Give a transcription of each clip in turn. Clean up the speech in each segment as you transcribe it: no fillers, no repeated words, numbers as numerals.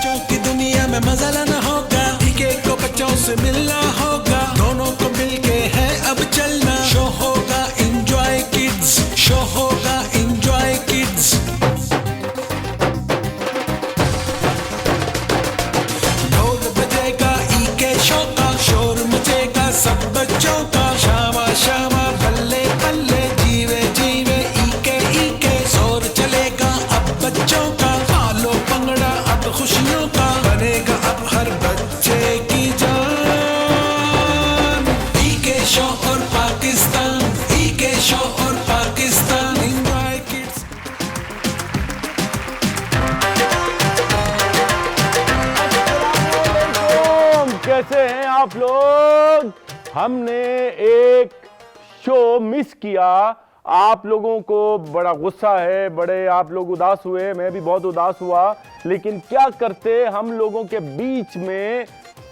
बच्चों की दुनिया में मजा लाना होगा, ईके को बच्चों से मिलना होगा, दोनों को मिलके है अब चलना। शो होगा एंजॉय किड्स, शो होगा एंजॉय किड्स। ढोल बजेगा ईके शो का, शोर मचेगा सब बच्चों का। शामा शामा बल्ले बल्ले जीवे जीवे ईके ईके, शोर चलेगा अब बच्चों का। पालो पंगड़ा अब खुशियों का, बनेगा अब हर बच्चे की जान। ईके शो और पाकिस्तान, ईके शो और पाकिस्तान, एंजॉय किड्स। कैसे हैं आप लोग? हमने एक शो मिस किया, आप लोगों को बड़ा गुस्सा है, बड़े आप लोग उदास हुए, मैं भी बहुत उदास हुआ, लेकिन क्या करते, हम लोगों के बीच में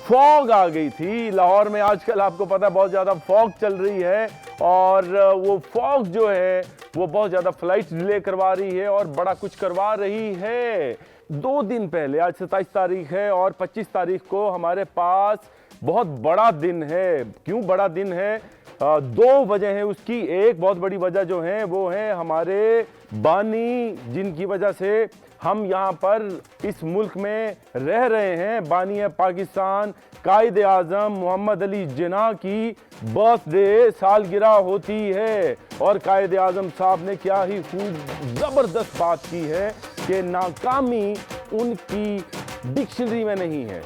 फॉग आ गई थी। लाहौर में आजकल आपको पता है बहुत ज़्यादा फॉग चल रही है, और वो फॉग जो है वो बहुत ज़्यादा फ्लाइट डिले करवा रही है और बड़ा कुछ करवा रही है। 2 दिन पहले, आज 27 तारीख है और 25 तारीख को हमारे पास बहुत बड़ा दिन है। क्यों बड़ा दिन है? 2 वजह है उसकी। एक बहुत बड़ी वजह जो है वो है हमारे बानी, जिनकी वजह से हम यहाँ पर इस मुल्क में रह रहे हैं। बानी है पाकिस्तान, कायद आज़म मोहम्मद अली जिन्ना की बर्थडे सालगिरह होती है, और कायद आज़म साहब ने क्या ही खूब ज़बरदस्त बात की है कि नाकामी उनकी डिक्शनरी में नहीं है,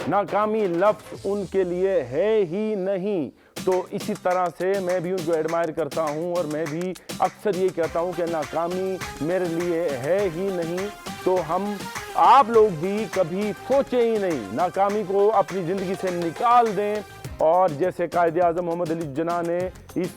नाकामी लफ्ज़ उनके लिए है ही नहीं। तो इसी तरह से मैं भी उनको एडमायर करता हूं, और मैं भी अक्सर ये कहता हूं कि नाकामी मेरे लिए है ही नहीं। तो हम आप लोग भी कभी सोचे ही नहीं, नाकामी को अपनी ज़िंदगी से निकाल दें, और जैसे कायद आज़म मोहम्मद अली जिन्ना ने इस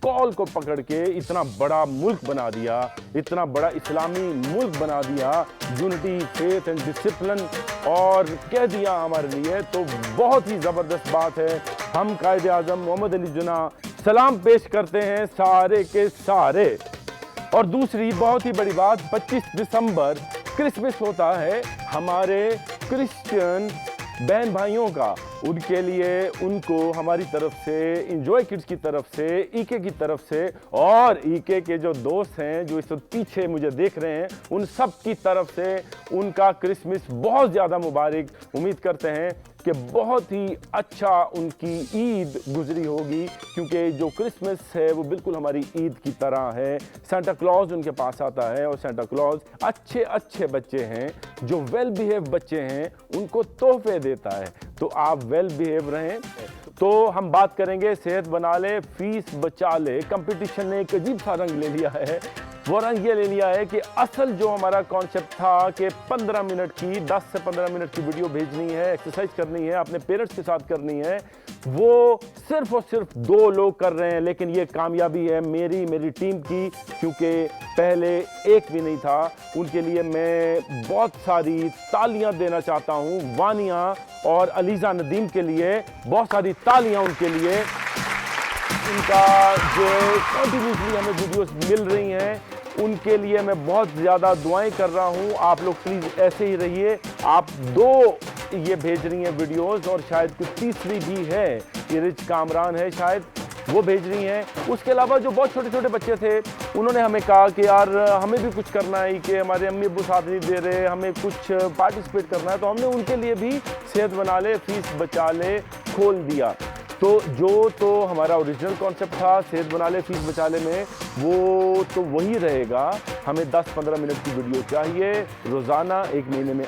कॉल को पकड़ के इतना बड़ा मुल्क बना दिया, इतना बड़ा इस्लामी मुल्क बना दिया, यूनिटी फेथ एंड डिसिप्लिन, और कह दिया हमारे लिए, तो बहुत ही ज़बरदस्त बात है। हम कायद आज़म मोहम्मद अली जिन्ना सलाम पेश करते हैं सारे के सारे। और दूसरी बहुत ही बड़ी बात, 25 दिसंबर क्रिसमस होता है हमारे क्रिश्चियन बहन भाइयों का। उनके लिए, उनको हमारी तरफ से, एंजॉय किड्स की तरफ से, ईके की तरफ से, और ईके के जो दोस्त हैं जो इस वक्त पीछे मुझे देख रहे हैं, उन सब की तरफ से उनका क्रिसमस बहुत ज़्यादा मुबारक। उम्मीद करते हैं कि बहुत ही अच्छा उनकी ईद गुजरी होगी, क्योंकि जो क्रिसमस है वो बिल्कुल हमारी ईद की तरह है। सेंटा क्लॉज उनके पास आता है, और सेंटा क्लॉज अच्छे अच्छे बच्चे हैं, जो वेल बिहेव बच्चे हैं, उनको तोहफे देता है। तो आप वेल बिहेव रहें। तो हम बात करेंगे सेहत बना ले फीस बचा ले। कंपटीशन ने एक अजीब सा रंग ले लिया है। वो रंग ये ले लिया है कि असल जो हमारा कॉन्सेप्ट था कि 15 मिनट की, 10 से 15 मिनट की वीडियो भेजनी है, एक्सरसाइज करनी है, अपने पेरेंट्स के साथ करनी है, वो सिर्फ और सिर्फ 2 लोग कर रहे हैं। लेकिन ये कामयाबी है मेरी टीम की, क्योंकि पहले एक भी नहीं था। उनके लिए मैं बहुत सारी तालियां देना चाहता हूं। वानिया और अलीजा नदीम के लिए बहुत सारी तालियां उनके लिए। उनका जो कंटिन्यूसली हमें वीडियोस मिल रही हैं, उनके लिए मैं बहुत ज़्यादा दुआएं कर रहा हूं। आप लोग प्लीज़ ऐसे ही रहिए। आप 2 ये भेज रही हैं वीडियोस, और शायद कुछ तीसरी भी है, ये रिच कामरान है शायद, वो भेज रही हैं। उसके अलावा जो बहुत छोटे छोटे बच्चे थे, उन्होंने हमें कहा कि यार हमें भी कुछ करना है, कि हमारे अम्मी अब्बू साथ नहीं दे रहे, हमें कुछ पार्टिसिपेट करना है। तो हमने उनके लिए भी सेहत बना ले फीस बचा ले खोल दिया। तो हमारा ओरिजिनल कॉन्सेप्ट था सेहत बना ले फीस बचा ले में, वो तो वही रहेगा। हमें 10-15 मिनट की वीडियो चाहिए रोज़ाना, 1 महीने में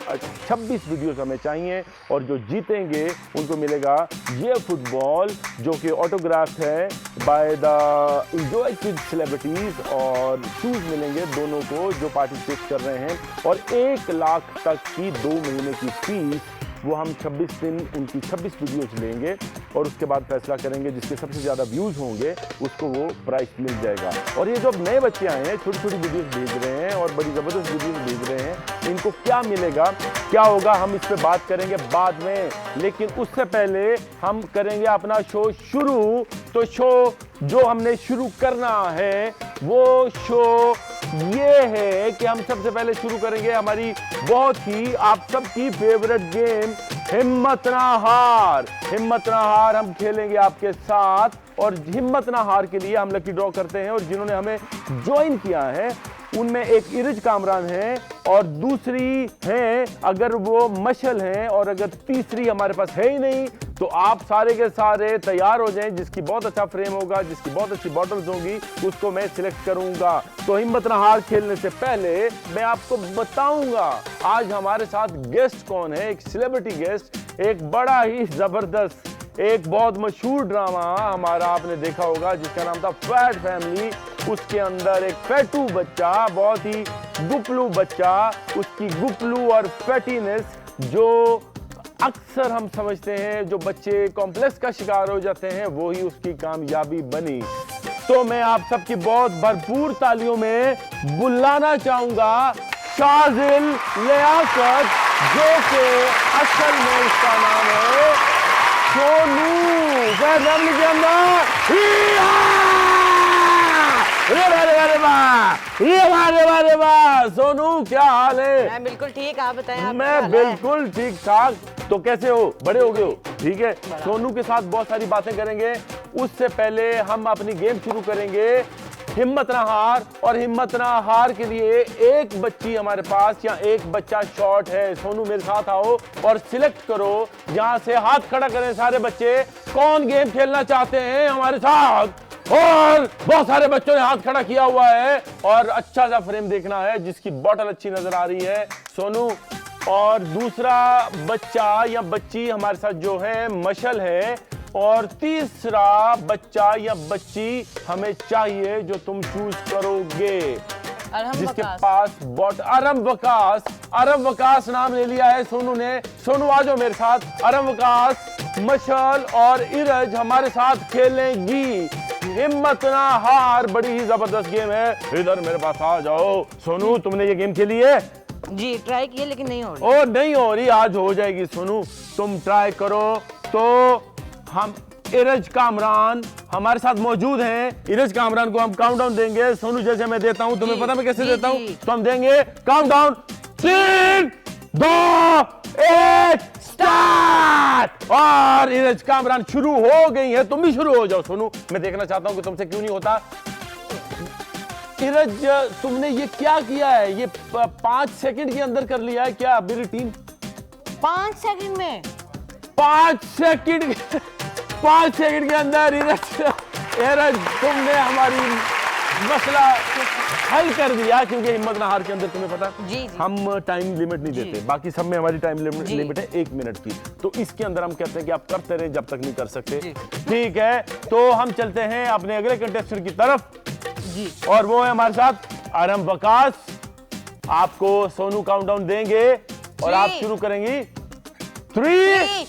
26 वीडियोस हमें चाहिए, और जो जीतेंगे उनको मिलेगा ये फुटबॉल, जो कि ऑटोग्राफ है by the enjoy kids celebrities, और शूज़ मिलेंगे दोनों को जो पार्टिसिपेट कर रहे हैं, और 1 लाख तक की 2 महीने की फीस। वो हम 26 दिन उनकी 26 वीडियोज लेंगे, और उसके बाद फैसला करेंगे जिसके सबसे ज़्यादा व्यूज़ होंगे उसको वो प्राइस मिल जाएगा। और ये जो अब नए बच्चे आए हैं, छोटी छोटी वीडियोस भेज रहे हैं और बड़ी ज़बरदस्त वीडियोस भेज रहे हैं, इनको क्या मिलेगा, क्या होगा, हम इस पर बात करेंगे बाद में। लेकिन उससे पहले हम करेंगे अपना शो शुरू। तो शो जो हमने शुरू करना है वो शो ये है कि हम सबसे पहले शुरू करेंगे हमारी बहुत ही आप सबकी फेवरेट गेम हिम्मत ना हार। हिम्मत ना हार हम खेलेंगे आपके साथ, और हिम्मत ना हार के लिए हम लकी ड्रॉ करते हैं, और जिन्होंने हमें ज्वाइन किया है उनमें एक इरज कामरान है, और दूसरी है अगर वो मशल है, और अगर तीसरी हमारे पास है ही नहीं तो आप सारे के सारे तैयार हो जाएं। जिसकी बहुत अच्छा फ्रेम होगा, जिसकी बहुत अच्छी बॉटल्स होंगी, उसको मैं सिलेक्ट करूंगा। तो हिम्मत ना हार खेलने से पहले मैं आपको बताऊंगा आज हमारे साथ गेस्ट कौन है। एक सेलिब्रिटी गेस्ट, एक बड़ा ही जबरदस्त, एक बहुत मशहूर ड्रामा हमारा आपने देखा होगा जिसका नाम था फैट फैमिली। उसके अंदर एक फैटू बच्चा, बहुत ही गुपलू बच्चा, उसकी गुपलू और फैटीनेस जो अक्सर हम समझते हैं जो बच्चे कॉम्प्लेक्स का शिकार हो जाते हैं, वो ही उसकी कामयाबी बनी। तो मैं आप सबकी बहुत भरपूर तालियों में बुलाना चाहूंगा शाजिल लियाकत, जो कि असल में इसका नाम है सोनू। सोनू क्या हाल है? मैं बिल्कुल ठीक, आप बताएं। मैं बिल्कुल ठीक ठाक। तो कैसे हो? बड़े हो गए हो? ठीक है। सोनू के साथ बहुत सारी बातें करेंगे। उससे पहले हम अपनी गेम शुरू करेंगे हिम्मत ना हार, और हिम्मत ना हार के लिए एक बच्ची हमारे पास या एक बच्चा शॉर्ट है। सोनू मेरे साथ आओ और सिलेक्ट करो, यहां से हाथ खड़ा करें सारे बच्चे, कौन गेम खेलना चाहते हैं हमारे साथ। और बहुत सारे बच्चों ने हाथ खड़ा किया हुआ है, और अच्छा सा फ्रेम देखना है जिसकी बॉटल अच्छी नजर आ रही है सोनू। और दूसरा बच्चा या बच्ची हमारे साथ जो है मशल है, और तीसरा बच्चा या बच्ची हमें चाहिए जो तुम चूज करोगे जिसके पास अरम वकास नाम ले लिया है सोनू ने। सोनू आ जाओ मेरे साथ। अरम वकास, मशल और इरज हमारे साथ खेलेंगी हिम्मत ना हार। बड़ी ही जबरदस्त गेम है, इधर मेरे पास आ जाओ। सोनू तुमने ये गेम खेली है? जी ट्राई किए लेकिन नहीं हो रही। ओ नहीं हो रही, आज हो जाएगी सोनू, तुम ट्राई करो। तो हम इरज कामरान हमारे साथ मौजूद हैं। इरज कामरान को हम काउंटडाउन देंगे। सोनू जैसे मैं देता हूं, तुम्हें पता मैं कैसे देता हूं? तो हम देंगे काउंटडाउन 3, 2, 1 स्टार्ट। और इरज कामरान शुरू हो गई है, तुम भी शुरू हो जाओ सोनू। मैं देखना चाहता हूं कि तुमसे क्यों नहीं होता। इरज तुमने ये क्या किया है? ये 5 सेकंड के अंदर कर लिया है क्या मेरी टीम? 5 सेकंड में? 5 सेकंड के अंदर इरज तुमने हमारी मसला हल कर दिया, क्योंकि हिम्मत ना हार के अंदर तुम्हें पता जी। हम टाइम लिमिट नहीं देते, बाकी सब में हमारी टाइम लिमिट है 1 मिनट की। तो इसके अंदर हम कहते हैं कि आप करते रहें जब तक नहीं कर सकते। ठीक है, तो हम चलते हैं अपने अगले कंटेस्टेंट की तरफ जी, और वो है हमारे साथ अरम वकास। आपको सोनू काउंटडाउन देंगे और आप शुरू करेंगी 3,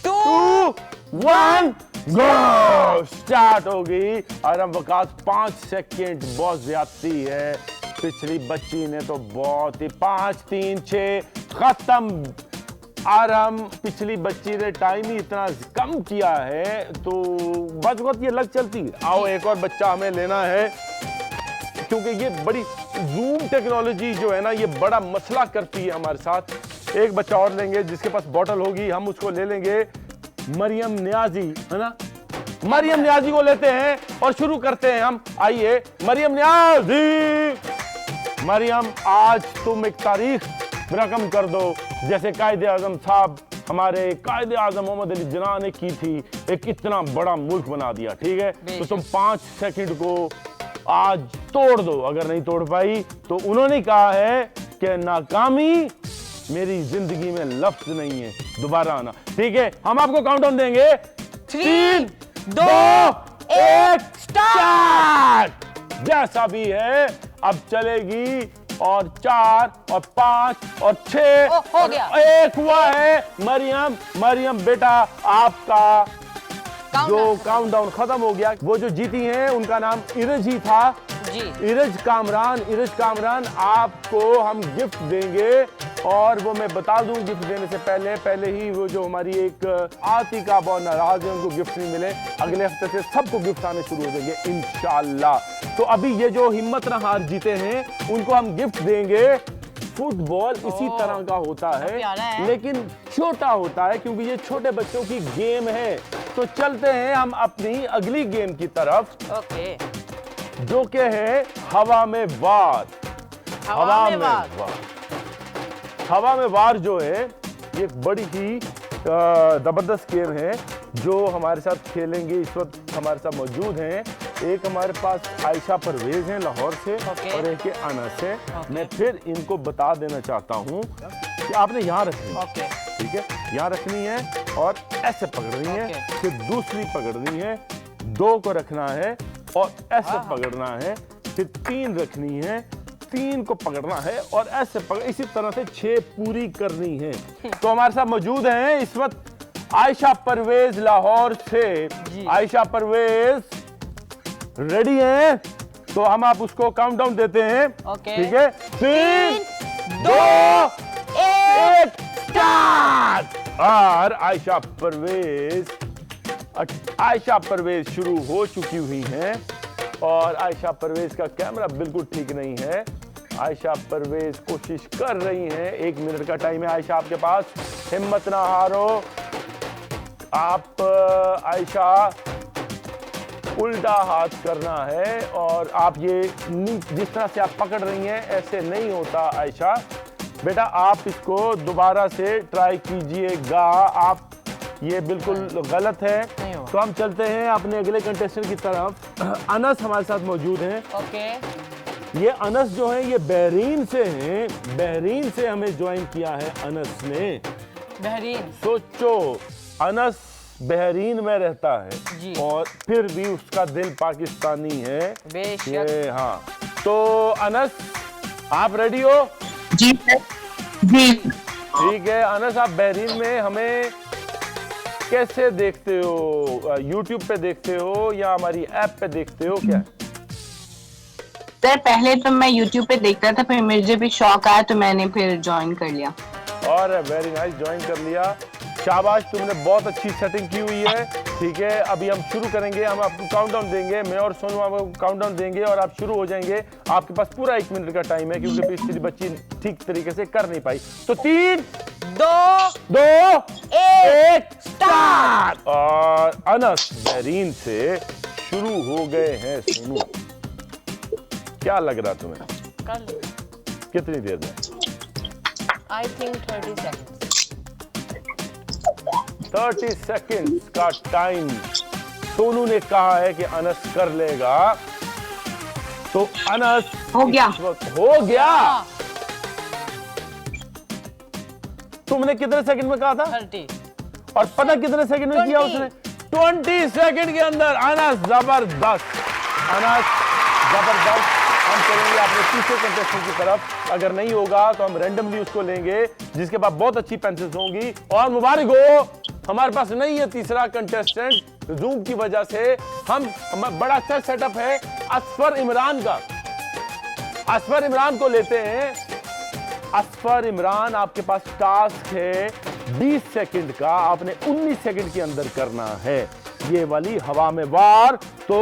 2, 1 गो। स्टार्ट हो गई। अरम वकास 5 सेकंड बहुत ज्यादती है। पिछली बच्ची ने तो बहुत ही 5, 3, 6 खत्म। आराम पिछली बच्ची ने टाइम ही इतना कम किया है, तो बच ये लग चलती। आओ एक और बच्चा हमें लेना है, क्योंकि ये बड़ी जूम टेक्नोलॉजी जो है ना, ये बड़ा मसला करती है हमारे साथ। एक बच्चा और लेंगे जिसके पास बॉटल होगी, हम उसको ले लेंगे मरियम नियाजी, है ना। मरियम नियाजी को लेते हैं और शुरू करते हैं हम। आइए मरियम नियाजी। मरियम, आज तुम एक तारीख रकम कर दो, जैसे कायदे आजम साहब, हमारे कायदे आजम मोहम्मद अली जिन्ना ने की थी। एक इतना बड़ा मुल्क बना दिया, ठीक है। तो तुम 5 सेकंड को आज तोड़ दो। अगर नहीं तोड़ पाई तो उन्होंने कहा है कि नाकामी मेरी जिंदगी में लफ्ज नहीं है, दोबारा आना। ठीक है, हम आपको काउंटडाउन देंगे 3, 2, 1 स्टार्ट। जैसा भी है अब चलेगी, और 4 और 5 और 6 हो गया। 1 हुआ है। मरियम बेटा, आपका जो काउंटडाउन खत्म हो गया। वो जो जीती हैं उनका नाम इरज ही था जी। इरज कामरान, आपको हम गिफ्ट देंगे और वो मैं बता दूं गिफ्ट देने से पहले ही वो जो हमारी एक आतिका बहुत नाराज है, उनको गिफ्ट नहीं मिले, अगले हफ्ते से सबको गिफ्ट आने शुरू हो जाएंगे इंशाल्लाह। तो अभी ये जो हिम्मत ना हार जीते हैं उनको हम गिफ्ट देंगे। फुटबॉल इसी तरह का होता है लेकिन छोटा होता है क्योंकि ये छोटे बच्चों की गेम है। तो चलते हैं हम अपनी अगली गेम की तरफ ओके। जो कि है हवा में वार। हवा में वार। हवा में वार जो है ये एक बड़ी ही जबरदस्त गेम है जो हमारे साथ खेलेंगे। इस वक्त हमारे साथ मौजूद हैं, एक हमारे पास आयशा परवेज हैं लाहौर से और एक अनस है। मैं फिर इनको बता देना चाहता हूँ कि आपने यहाँ रखनी है, ठीक है, यहाँ रखनी है और ऐसे पकड़नी है, फिर दूसरी पकड़नी है, 2 को रखना है और ऐसे पकड़ना है, फिर 3 रखनी है, 3 को पकड़ना है और ऐसे इसी तरह से 6 पूरी करनी है। तो हमारे साथ मौजूद हैं इस वक्त आयशा परवेज लाहौर से। आयशा परवेज रेडी हैं? तो हम आप उसको काउंटडाउन देते हैं, ठीक है? 3, 2, 1 स्टार्ट। और आयशा परवेज शुरू हो चुकी हुई हैं और आयशा परवेज का कैमरा बिल्कुल ठीक नहीं है। आयशा परवेज कोशिश कर रही हैं, 1 मिनट का टाइम है आयशा आपके पास, हिम्मत ना हारो आप। आयशा उल्टा हाथ करना है और आप ये जिस तरह से आप पकड़ रही हैं ऐसे नहीं होता आयशा। बेटा आप इसको दोबारा से ट्राई कीजिएगा, आप ये बिल्कुल गलत है। तो हम चलते हैं अपने अगले कंटेस्टेंट की तरफ। अनस हमारे साथ मौजूद हैं। ये अनस जो है ये बहरीन से हैं, बहरीन से हमें ज्वाइन किया है अनस ने। बहरीन, सोचो अनस बहरीन में रहता है और फिर भी उसका दिल पाकिस्तानी है। बेशक। हाँ, तो अनस आप रेडी हो? जी जी। ठीक है अनस, आप बहरीन में हमें कैसे देखते हो? यूट्यूब पे देखते हो या हमारी ऐप पे देखते हो क्या? सर पहले तो मैं यूट्यूब पे देखता था, फिर मुझे भी शौक आया तो मैंने फिर ज्वाइन कर लिया। और वेरी नाइस, ज्वाइन कर लिया, शाबाश, तुमने बहुत अच्छी सेटिंग की हुई है। ठीक है, अभी हम शुरू करेंगे, हम आपको काउंटडाउन देंगे, मैं और सोनू आपको काउंटडाउन देंगे और आप शुरू हो जाएंगे। आपके पास पूरा 1 मिनट का टाइम है क्योंकि पिछली बच्ची ठीक तरीके से कर नहीं पाई। तो 3, 2, 1 स्टार्ट। और अनस बहरीन से शुरू हो गए हैं। सोनू क्या लग रहा तुम्हें, कितनी देर में? I think 30 seconds. 30 सेकेंड्स का टाइम सोनू ने कहा है कि अनस कर लेगा। तो अनस हो गया, हो गया। तुमने कितने सेकंड में कहा था? 30। और पता कितने सेकंड में किया उसने? 20 सेकंड के अंदर। अनस जबरदस्त, अनस जबरदस्त। हम चलेंगे अपने तीसरे कंटेस्टेंट की तरफ। अगर नहीं होगा तो हम रैंडमली उसको लेंगे जिसके पास बहुत अच्छी पेंसिल्स होंगी। और मुबारक हो, हमारे पास नहीं है तीसरा कंटेस्टेंट जूम की वजह से। हम बड़ा अच्छा सेटअप है असफर इमरान का। असफर इमरान को लेते हैं। असफर इमरान, आपके पास टास्क है 20 सेकंड का, आपने 19 सेकंड के अंदर करना है ये वाली हवा में वार। तो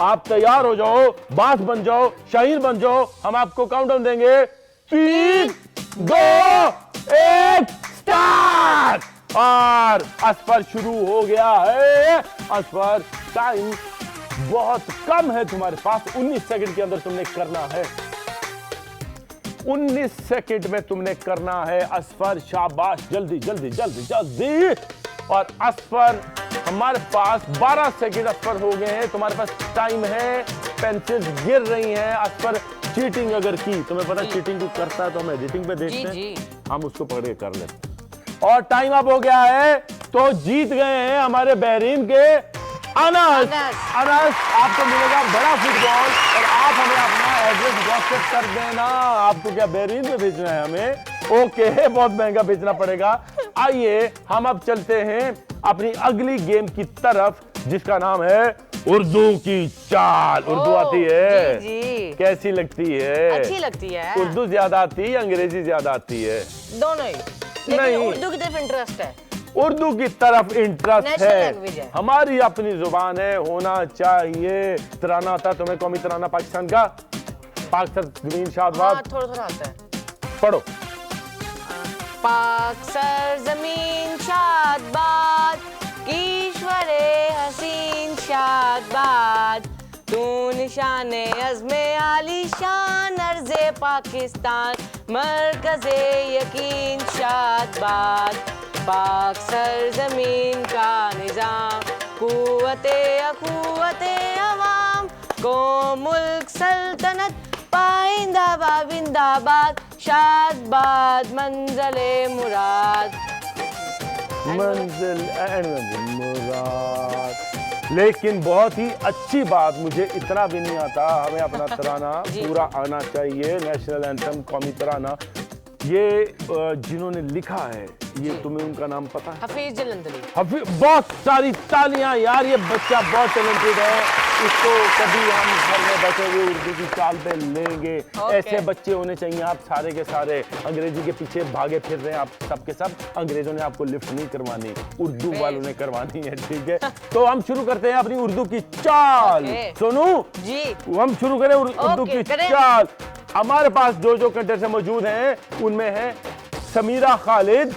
आप तैयार हो जाओ, बांस बन जाओ, शाहीर बन जाओ। हम आपको काउंटडाउन देंगे। 3, 2, 1 स्टार्ट। और असफर शुरू हो गया है। असफर टाइम बहुत कम है तुम्हारे पास, 19 सेकंड के अंदर तुमने करना है। 19 सेकंड में तुमने करना है असफर, शाबाश, जल्दी जल्दी जल्दी जल्दी। और असफर, हमारे पास 12 सेकंड असफर हो गए हैं। तुम्हारे पास टाइम है, पेंसिल्स गिर रही हैं। असफर चीटिंग अगर की, तुम्हें पता चीटिंग को करता है तो हम एडिटिंग पे देखते हैं, हम उसको पकड़ के कर लेते हैं। और टाइम अप हो गया है, तो जीत गए हैं हमारे बहरीन के अनस। अनस, आपको मिलेगा बड़ा फुटबॉल और आप हमें अपना एड्रेस व्हाट्सएप कर देना। आपको क्या बहरीन में भेजना है हमें? ओके, बहुत महंगा भेजना पड़ेगा। आइए हम अब चलते हैं अपनी अगली गेम की तरफ जिसका नाम है उर्दू की चाल। उर्दू आती है? जी जी। कैसी लगती है? अच्छी लगती है। उर्दू ज्यादा आती है या अंग्रेजी ज्यादा आती है? दोनों ही। लेकिन नहीं। उर्दू की तरफ इंटरेस्ट है। उर्दू की तरफ इंटरेस्ट नेशनल लैंग्वेज है, है। हमारी अपनी जुबान है, होना चाहिए। तराना आता तुम्हें, कौमी तराना पाकिस्तान का? पाक सर जमीन शादबाद। हाँ, थोड़ा थोड़ा आता है। पढ़ो। पाक सर जमीन शादबाद, ईश्वरे हसीन शादबाद, तू निशाने अज़्मे आली शान अर्ज़े पाकिस्तान, मरकज़े यकीन शादबाद, पाक सर जमीन का निज़ाम, कुव्वते अखुव्वते अवाम को मुल्क सल्तनत पाइंदा बाबिंदाबाद, शादबाद मंज़ले मुराद। मंजिल मुराद। लेकिन बहुत ही अच्छी बात, मुझे इतना भी नहीं आता, हमें अपना तराना जी। पूरा आना चाहिए। नेशनल एंथम, कौमी तराना। ये जिन्होंने लिखा है, ये तुम्हें उनका नाम पता है? हफीज जलंधरी। बहुत सारी तालियां यार, ये बच्चा बहुत टैलेंटेड है। इसको कभी हम घर में बैठे हुए उर्दू की चाल पे लेंगे। ऐसे बच्चे होने चाहिए आप सारे के सारे। अंग्रेजी के पीछे भागे फिर रहे हैं आप सबके सब। अंग्रेजों ने आपको लिफ्ट नहीं करवानी, उर्दू वालों ने करवानी है, ठीक है? तो हम शुरू करते हैं अपनी उर्दू की चाल। सोनू जी, हम शुरू करें उर्दू की चाल। हमारे पास जो कंटेस्टेंट मौजूद हैं उनमें है समीरा खालिद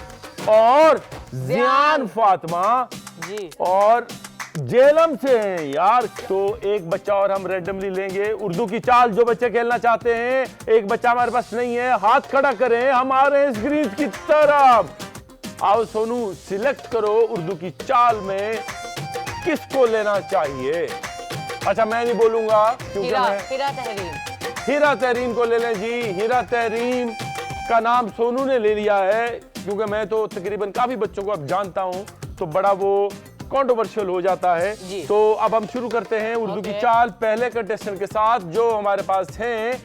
और जियान फातिमा जी। और जेलम से हैं यार। तो एक बच्चा और हम रैंडमली लेंगे। उर्दू की चाल जो बच्चे खेलना चाहते हैं, एक बच्चा हमारे पास नहीं है, हाथ खड़ा करें, हम आ रहे हैं स्क्रीन की तरफ। आओ सोनू, सिलेक्ट करो उर्दू की चाल में किसको लेना चाहिए। अच्छा, मैं नहीं बोलूंगा क्योंकि हीरा तहरीन। हीरा तहरीन को ले लें जी। हीरा तहरीन का नाम सोनू ने ले लिया है, क्योंकि मैं तो तकरीबन काफी बच्चों को अब जानता हूं, तो बड़ा वो कंट्रोवर्शियल हो जाता है। तो अब हम शुरू करते हैं उर्दू की चाल पहले कंटेस्टेंट के साथ, जो हमारे पास हैं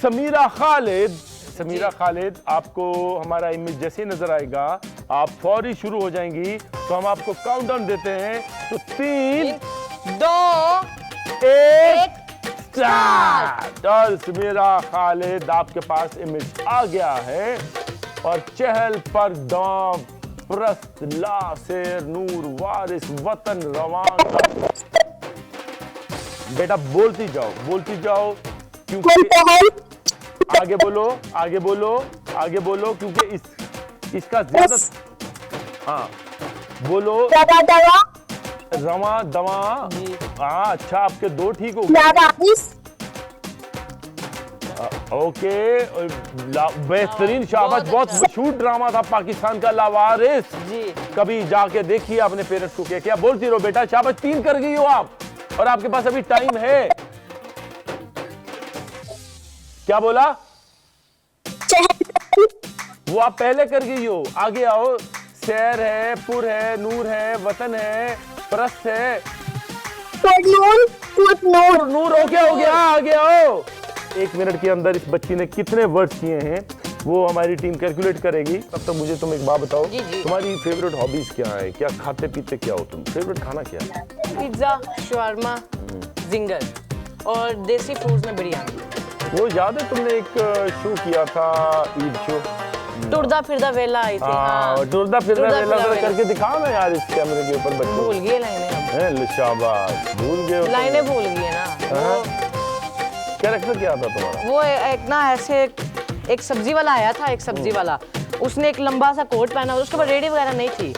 समीरा खालिद। समीरा खालिद, आपको हमारा इमेज जैसे ही नजर आएगा आप फौरी शुरू हो जाएंगी। तो हम आपको काउंटडाउन देते हैं, तो 3, 2, 1 स्टार्ट। और समीरा खालिद, आपके पास इमेज आ गया है और चहल पर दाम प्रस्त लासेर नूर वारिस वतन रवान। बेटा बोलती जाओ क्योंकि आगे बोलो क्योंकि इसका ज्यादा। हाँ बोलो। रवा दवा। हाँ अच्छा, आपके 2 ठीक हो गए। ओके, बेहतरीन, शाबाश। बहुत मशहूर ड्रामा था पाकिस्तान का लावारिस जी। कभी जाके देखिए अपने पेरेंट्स को। क्या बोलती रहो बेटा, शाबाश। 3 कर गई हो आप और आपके पास अभी टाइम है। क्या बोला? वो आप पहले कर गई हो। आगे आओ। सैर है, पुर है, नूर है, वतन है, प्रस्त है, नूर। हो गया। आगे आओ। 1 मिनट के अंदर इस बच्ची ने कितने वर्ड्स किए हैं वो हमारी टीम कैलकुलेट करेगी। तब तक मुझे तुम एक बात बताओ, तुम्हारी फेवरेट हॉबीज क्या है? क्या खाते पीते क्या हो तुम? फेवरेट खाना क्या है? पिज्जा, शवारमा, जिंगर और देसी फूड्स में बिरयानी। वो याद है तुमने एक शो किया था, ईद शो, टुरदा फिरदा वेला आई थी। हाँ, टुरदा फिरदा वेला करके दिखाओ ना यार इस कैमरे के ऊपर। बच्चों भूल गए लाइनें। शाबाश, भूल गए। लाइनें भूल गए ना। कैरेक्टर क्या था तुम्हारा? वो एक ना ऐसे एक सब्जी वाला आया था, एक सब्जी वाला। उसने एक लंबा सा कोट पहना, उसके पास रेडी वगैरह नहीं थी।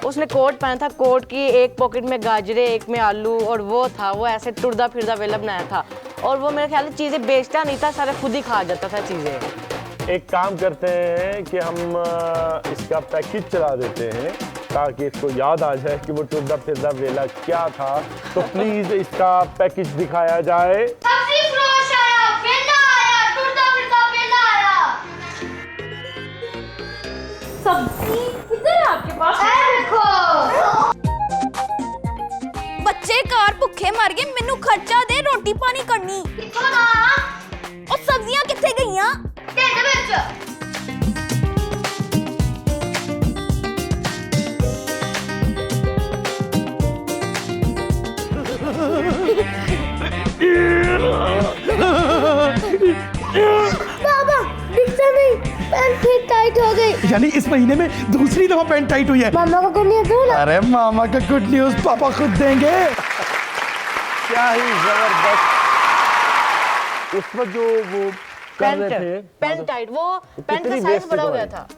उसने कोट पहना था, कोट की एक पॉकेट में गाजरे, एक में आलू, और वो था वो ऐसे टुरदा फिरदा वेला बनाया था। और वो मेरे ख्याल से चीजें बेचता नहीं था, सारा खुद ही खा जाता था चीजें। एक काम करते हैं कि हम इसका पैकेज चला देते हैं ताकि इसको याद आ जाए कि वो टुरदा फिरदा वेला क्या था। तो प्लीज इसका पैकेज दिखाया जाए। सब्जी किधर है आपके पास? बच्चे कार भुखे मर गए, मेनू खर्चा दे, रोटी पानी करनी। किथों दा? और सब्जियां किथे गईयां? ढिड विच। टाइट हो गई। यानी इस महीने में दूसरी दफा पैंट टाइट हुई है। मामा को गुड न्यूज़ दूँ ना? अरे मामा का गुड न्यूज पापा खुद देंगे। क्या ही जबरदस्त। उस वक्त जो वो कर रहे थे पैंट टाइट, वो पैंट का कितनी साइज waist बड़ा हो थी गया था।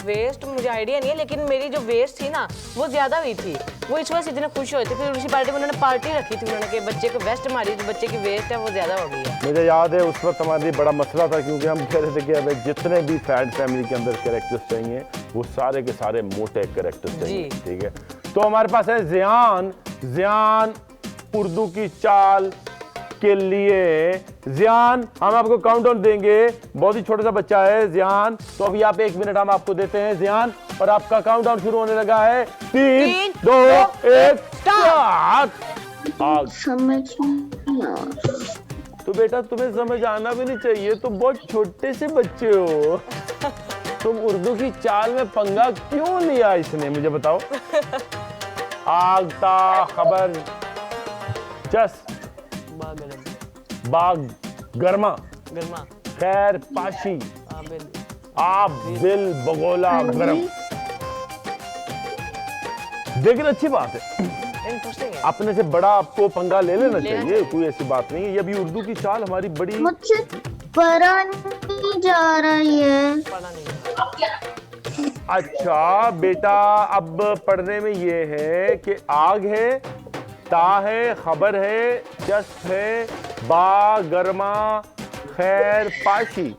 वेस्ट मुझे आइडिया नहीं है, लेकिन मेरी जो वेस्ट थी ना वो ज्यादा हुई थी। वो इस वजह से इतने खुश हुए थे। फिर उसी पार्टी में उन्होंने पार्टी रखी थी, उन्होंने कि बच्चे को वेस्ट मारी तो बच्चे की वेस्ट है वो ज्यादा हो गई है। मुझे याद है उस वक्त हमारे लिए बड़ा मसला था, क्योंकि हम कह रहे थे कि हमें जितने भी फैट फैमिली के अंदर कैरेक्टर्स चाहिए वो सारे के सारे मोटे कैरेक्टर्स चाहिए। जी। ठीक है, तो हमारे पास है ज़ियान। ज़ियान उर्दू की चाल के लिए, ज़ियान हम आपको काउंटडाउन देंगे। बहुत ही छोटा सा बच्चा है ज़ियान, तो अभी आप 1 मिनट हम आपको देते हैं ज़ियान, और आपका काउंटडाउन शुरू होने लगा है। 3, 2, 1 स्टार्ट। आग। समझ नहीं आ रहा। तो बेटा तुम्हें समझ आना भी नहीं चाहिए, तुम बहुत छोटे से बच्चे हो। तुम उर्दू की चाल में पंगा क्यों लिया इसने, मुझे बताओ। आगता खबर जस बाग गर्मा खैर पाशी आप दिल बगोला गरम। लेकिन अच्छी बात है, इंटरेस्टिंग है। अपने से बड़ा आपको पंगा ले लेना चाहिए, कोई ऐसी बात नहीं है। ये अभी उर्दू की चाल हमारी बड़ी मुझसे पढ़ा नहीं जा रही है। पता नहीं। अच्छा बेटा, अब पढ़ने में ये है कि आग है, ता है, खबर है, जस्ट है, बा गरमा खैर पाशी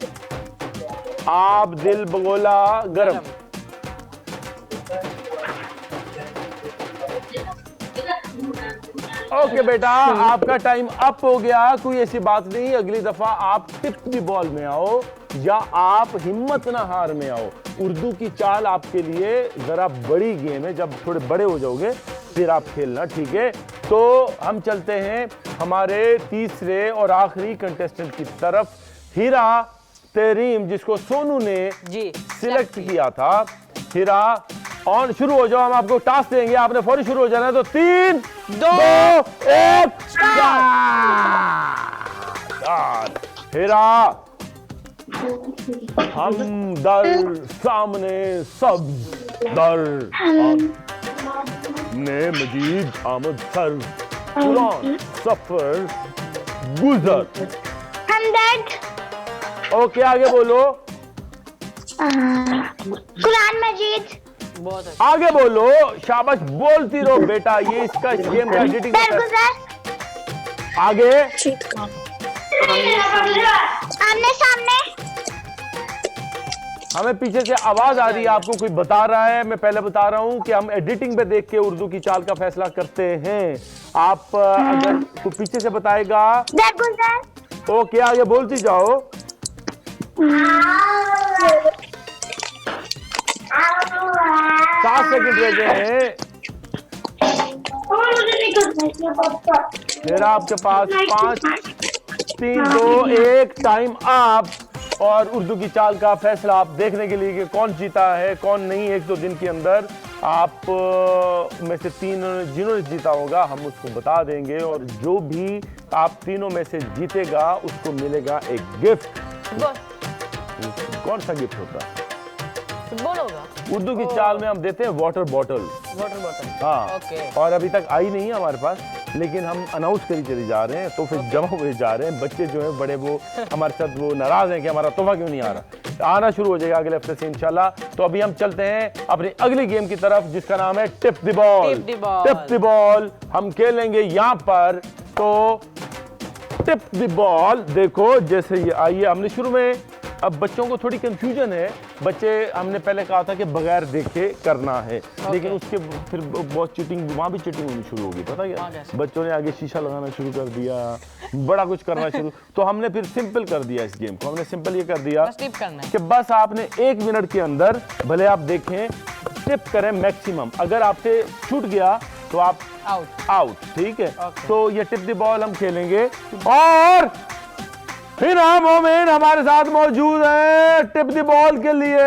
आप दिल बगोला गरम। ओके बेटा, आपका टाइम अप हो गया। कोई ऐसी बात नहीं, अगली दफा आप टिप द बॉल में आओ या आप हिम्मत ना हार में आओ। उर्दू की चाल आपके लिए जरा बड़ी गेम है, जब थोड़े बड़े हो जाओगे फिर आप खेलना, ठीक है। तो हम चलते हैं हमारे तीसरे और आखिरी कंटेस्टेंट की तरफ, हीरा तहरीम, जिसको सोनू ने जी सिलेक्ट किया था। हीरा ऑन शुरू हो जाओ, हम आपको टास्क देंगे, आपने फौरी शुरू हो जाना है। तो 3, 2, 1 स्टार्ट। हीरा हम दर सामने सब्ज दर ने मजीद आमद सर कुरान सफर गुजर। हमदर्द। ओके आगे बोलो। कुरान मजीद। बहुत है। आगे बोलो, शाबाश, बोलती रहो बेटा, ये इसका गेम का एडिटिंग दरगुजर। आगे आमने सामने। हमें पीछे से आवाज आ रही है, आपको कोई बता रहा है। मैं पहले बता रहा हूं कि हम एडिटिंग पे देख के उर्दू की चाल का फैसला करते हैं। आप अगर कोई पीछे से बताएगा। दरगुजर। ओके आगे बोलती जाओ। 7 सेकंड रह गए हैं। फिर आपके पास 5, 3, 2, 1 टाइम अप। और उर्दू की चाल का फैसला आप देखने के लिए कि कौन जीता है कौन नहीं, 1-2 दिन के अंदर आप में से 3 जिन्होंने जीता होगा हम उसको बता देंगे, और जो भी आप तीनों में से जीतेगा उसको मिलेगा एक गिफ्ट। कौन सा गिफ्ट होता है? फुटबॉल होगा। उर्दू की चाल में हम देते हैं वाटर बॉटल। Water bottle. हाँ ओके। और अभी तक आई नहीं है हमारे पास, लेकिन हम अनाउंस करी चले जा रहे हैं, तो फिर जमा हुए जा रहे हैं। बच्चे जो हैं बड़े वो हमारे साथ वो नाराज हैं कि हमारा तोहफा क्यों नहीं आ रहा। आना शुरू हो जाएगा अगले हफ्ते से इंशाल्लाह। तो अभी हम चलते हैं अपनी अगली गेम की तरफ, जिसका नाम है tip the ball. Tip the ball हम खेलेंगे यहाँ पर। तो टिप द बॉल देखो, जैसे ये आइए, हमने शुरू में, अब बच्चों को थोड़ी कंफ्यूजन है। बच्चे, हमने पहले कहा था कि बगैर देखे करना है, लेकिन उसके फिर बहुत चीटिंग, वहाँ भी चीटिंग होनी शुरू होगी। पता क्या, बच्चों ने आगे शीशा लगाना शुरू कर दिया, बड़ा कुछ करना शुरू। तो हमने फिर सिंपल कर दिया इस गेम को। हमने सिंपल ये कर दिया कि बस आपने 1 मिनट के अंदर, भले आप देखें, टिप करें मैक्सिमम। अगर आपसे छूट गया तो आप आउट, ठीक है। तो ये टिप द बॉल हम खेलेंगे। और फिर मोमिन हमारे साथ मौजूद है टिप द बॉल के लिए,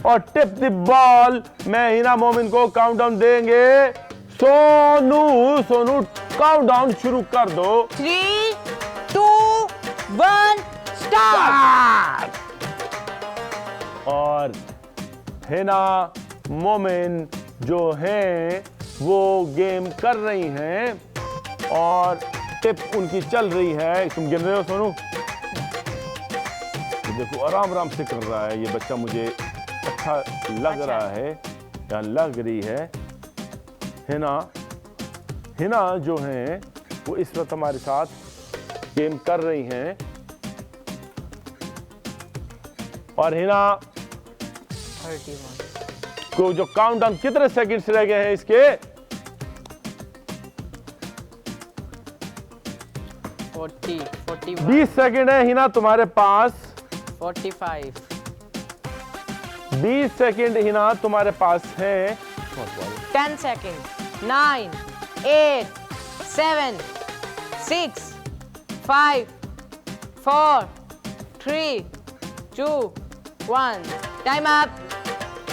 और टिप द बॉल में हिना मोमिन को काउंटडाउन देंगे। सोनू काउंटडाउन शुरू कर दो। 3, 2, 1 स्टार्ट। और हिना मोमिन जो हैं वो गेम कर रही हैं और टिप उनकी चल रही है। तुम गिन रहे हो सोनू? देखो आराम आराम से कर रहा है ये बच्चा, मुझे अच्छा लग रहा है या लग रही है। हिना जो हैं वो इस वक्त हमारे साथ गेम कर रही हैं और हिना 31 को जो काउंटडाउन कितने सेकंड्स रह गए हैं इसके? 41 20 सेकंड है हिना तुम्हारे पास। 45 20 सेकंड हिना तुम्हारे पास है। 10 second 9 8 7 6 5 4 3 2 1 time up.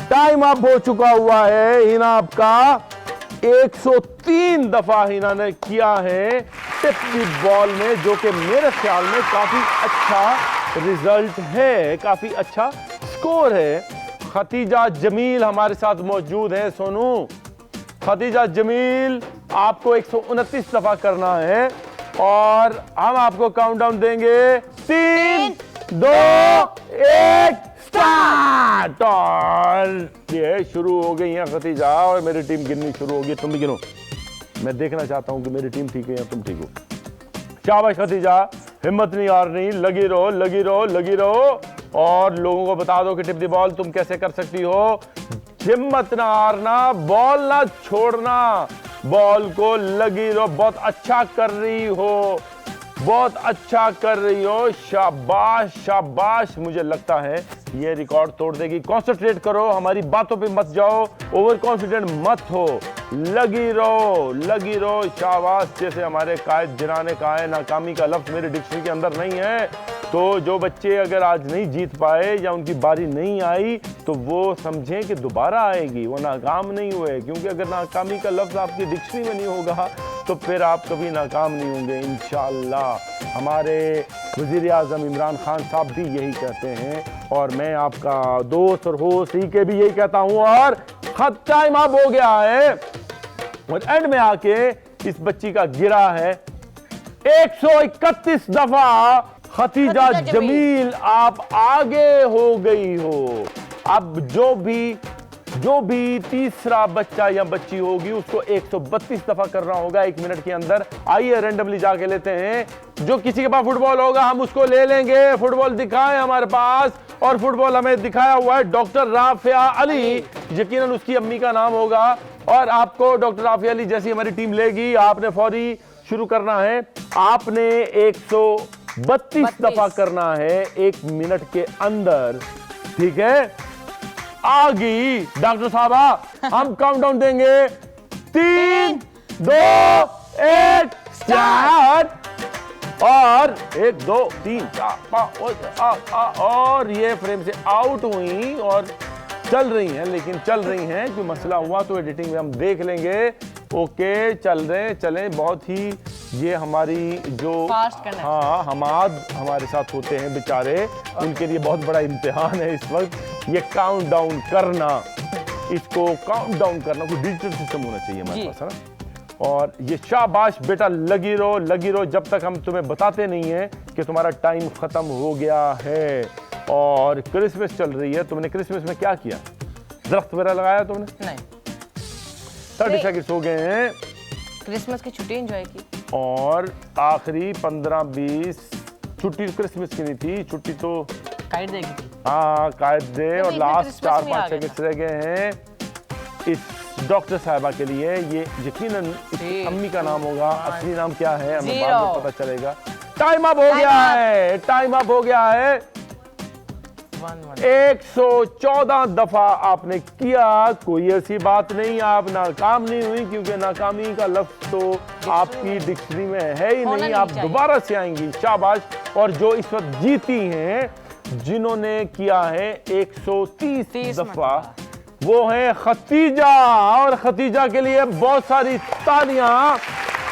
Time up हो चुका हुआ है हिना आपका। 103 दफा हिना ने किया है टिप की बॉल में, जो कि मेरे ख्याल में काफी अच्छा रिजल्ट है, काफी अच्छा स्कोर है। खतीजा जमील हमारे साथ मौजूद है। सोनू, खतीजा जमील आपको 129 दफा करना है और हम आपको काउंटडाउन देंगे 3 2 1 स्टार्ट। और ये शुरू हो गई है खतीजा और मेरी टीम गिननी शुरू होगी। तुम भी गिनो, मैं देखना चाहता हूं कि मेरी टीम ठीक है या तुम ठीक हो। शाबाश खतीजा, हिम्मत नहीं हारनी, लगी रहो लगी रहो लगी रहो और लोगों को बता दो कि टिप दी बॉल तुम कैसे कर सकती हो। हिम्मत ना हारना, बॉल ना छोड़ना, बॉल को लगी रहो। बहुत अच्छा कर रही हो, बहुत अच्छा कर रही हो। शाबाश शाबाश, मुझे लगता है ये रिकॉर्ड तोड़ देगी। कॉन्सेंट्रेट करो, हमारी बातों पे मत जाओ, ओवर कॉन्फिडेंट मत हो, लगी रहो लगी रहो। शाबाश। जैसे हमारे कायद जिना ने कहा है, नाकामी का लफ्ज मेरे डिक्शनरी के अंदर नहीं है। तो जो बच्चे अगर आज नहीं जीत पाए या उनकी बारी नहीं आई तो वो समझें कि दोबारा आएगी, वो नाकाम नहीं हुए। क्योंकि अगर नाकामी का लफ्ज आपकी डिक्शनरी में नहीं होगा तो फिर आप कभी नाकाम नहीं होंगे इंशाअल्लाह। हमारे वज़ीर आज़म इमरान खान साहब भी यही कहते हैं और मैं आपका दोस्त और होस्ट के भी यही कहता हूं। और खत टाइम अब हो गया है और एंड में आके इस बच्ची का गिरा है 131 दफा। खतीजा जमील आप आगे हो गई हो। अब जो भी तीसरा बच्चा या बच्ची होगी उसको 132 दफा करना होगा 1 मिनट के अंदर। आइए रेंडमली जाके लेते हैं। जो किसी के पास फुटबॉल होगा हम उसको ले लेंगे। फुटबॉल दिखाएं हमारे पास, और फुटबॉल हमें दिखाया हुआ है डॉक्टर राफिया अली, यकीनन उसकी अम्मी का नाम होगा। और आपको डॉक्टर राफिया अली जैसी हमारी टीम लेगी, आपने फौरी शुरू करना है। आपने 132 दफा करना है 1 मिनट के अंदर, ठीक है? आगी डॉक्टर साहबा, हम काउंटडाउन देंगे 3 2 1 स्टार्ट। और 1 2 3 4 और ये फ्रेम से आउट हुई और चल रही हैं, लेकिन चल रही हैं। कोई मसला हुआ तो एडिटिंग में हम देख लेंगे। ओके, चल रहे चलें। बहुत ही ये हमारी जो हाँ हमाद हमारे साथ होते हैं बेचारे, उनके लिए बहुत बड़ा इम्तिहान है इस वक्त ये काउंट डाउन करना। इसको काउंट डाउन करना कोई डिजिटल सिस्टम होना चाहिए हमारे पास, है ना? और ये शाबाश बेटा, लगी रहो जब तक हम तुम्हें बताते नहीं है कि तुम्हारा टाइम खत्म हो गया है। और क्रिसमस चल रही है, तुमने क्रिसमस में क्या किया? दरख्त वगैरह लगाया तुमने? नहीं। 30 सेकंड हो गए हैं। क्रिसमस की छुट्टी एंजॉय की और आखिरी 15-20 छुट्टी क्रिसमस की नहीं थी, छुट्टी तो काइट देगी थी। हाँ कायद दे। और लास्ट 4-5 सेकंड सेकंड रह गए हैं इस डॉक्टर साहिबा के लिए। ये यकीनन इसकी अम्मी का नाम होगा, असली नाम क्या है हमें बाद में पता चलेगा। टाइम अप हो गया है, टाइम अप हो गया है। 114 दफा आपने किया। कोई ऐसी बात नहीं, आप नाकाम नहीं हुई, क्योंकि नाकामी का लफ्ज तो आपकी डिक्शनरी में है ही नहीं। आप दोबारा से आएंगी, शाबाश। और जो इस वक्त जीती हैं, जिन्होंने किया है 130 दफा, वो है खतीजा। और खतीजा के लिए बहुत सारी तालियां।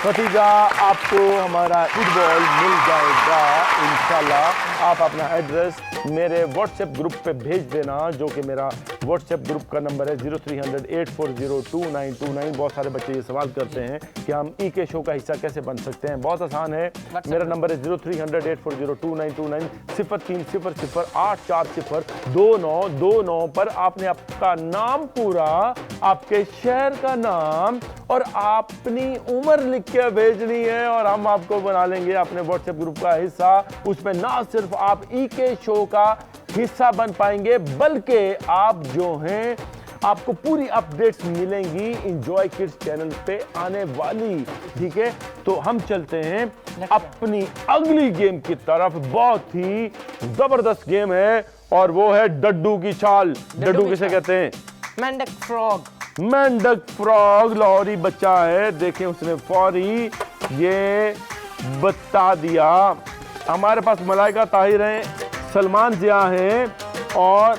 खतीजा, आपको हमारा फुटबॉल मिल जाएगा इंशाल्लाह। आप अपना एड्रेस मेरे व्हाट्सएप ग्रुप पे भेज देना, जो कि मेरा व्हाट्सएप ग्रुप का नंबर है 0300-840-2929। बहुत सारे बच्चे ये सवाल करते हैं कि हम ईके शो का हिस्सा कैसे बन सकते हैं। बहुत आसान है, मेरा नंबर है 0300-840-2929 0300-840-2929 पर आपने आपका नाम पूरा, आपके शहर का नाम और अपनी उम्र लिख के भेजनी है और हम आपको बना लेंगे अपने व्हाट्सएप ग्रुप का हिस्सा। उसमें ना सिर्फ आप ईके शो का हिस्सा बन पाएंगे बल्कि आप जो हैं आपको पूरी अपडेट्स मिलेंगी एंजॉय किड्स चैनल पे आने वाली। ठीक है, तो हम चलते हैं अपनी अगली गेम की तरफ। बहुत ही जबरदस्त गेम है और वो है डड्डू की चाल। डड्डू किसे कहते हैं? मेंढक फ्रॉग। मेंढक फ्रॉग लाहौरी बच्चा है, देखें उसने फौरी ये बता दिया। हमारे पास मलाइका ताहिर है, सलमान जिया है और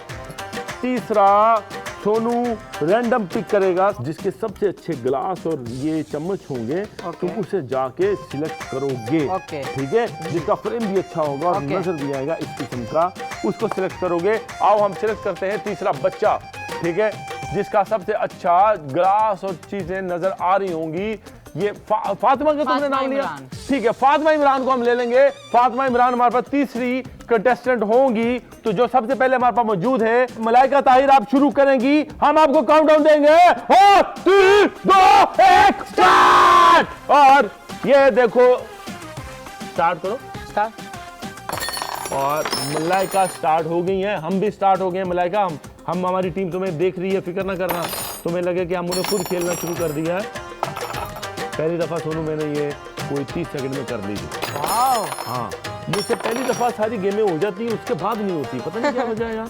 तीसरा सोनू रैंडम पिक करेगा। जिसके सबसे अच्छे ग्लास और ये चम्मच होंगे तुम उसे जाके सिलेक्ट करोगे। ठीक है, जिसका फ्रेम भी अच्छा होगा और नजर भी आएगा इस किस्म का, उसको सिलेक्ट करोगे। आओ हम सिलेक्ट करते हैं तीसरा बच्चा। ठीक है, जिसका सबसे अच्छा ग्लास और चीजें नजर आ रही होंगी। ये फातिमा का तुमने नाम लिया? ठीक है, फातिमा इमरान को हम ले लेंगे। फातिमा इमरान हमारे पास तीसरी कंटेस्टेंट होंगी। तो जो सबसे पहले हमारे पास मौजूद है मलाइका ताहिर, आप शुरू करेंगी, हम आपको काउंटडाउन देंगे। 3, 2, 1 स्टार्ट। और ये देखो, स्टार्ट करो। स्टार्ट। और मलाइका स्टार्ट हो गई है, हम भी स्टार्ट हो गए हैं। मलाइका, हम हमारी टीम तुम्हें देख रही है, फिक्र ना करना। तुम्हें लगे कि हमने खुद खेलना शुरू कर दिया है। पहली दफा सोनू मैंने ये कोई 30 सेकंड में कर ली थी। हाँ, मुझसे पहली दफा सारी गेमें हो जाती हैं, उसके बाद नहीं होती, पता नहीं क्या वजह है यार।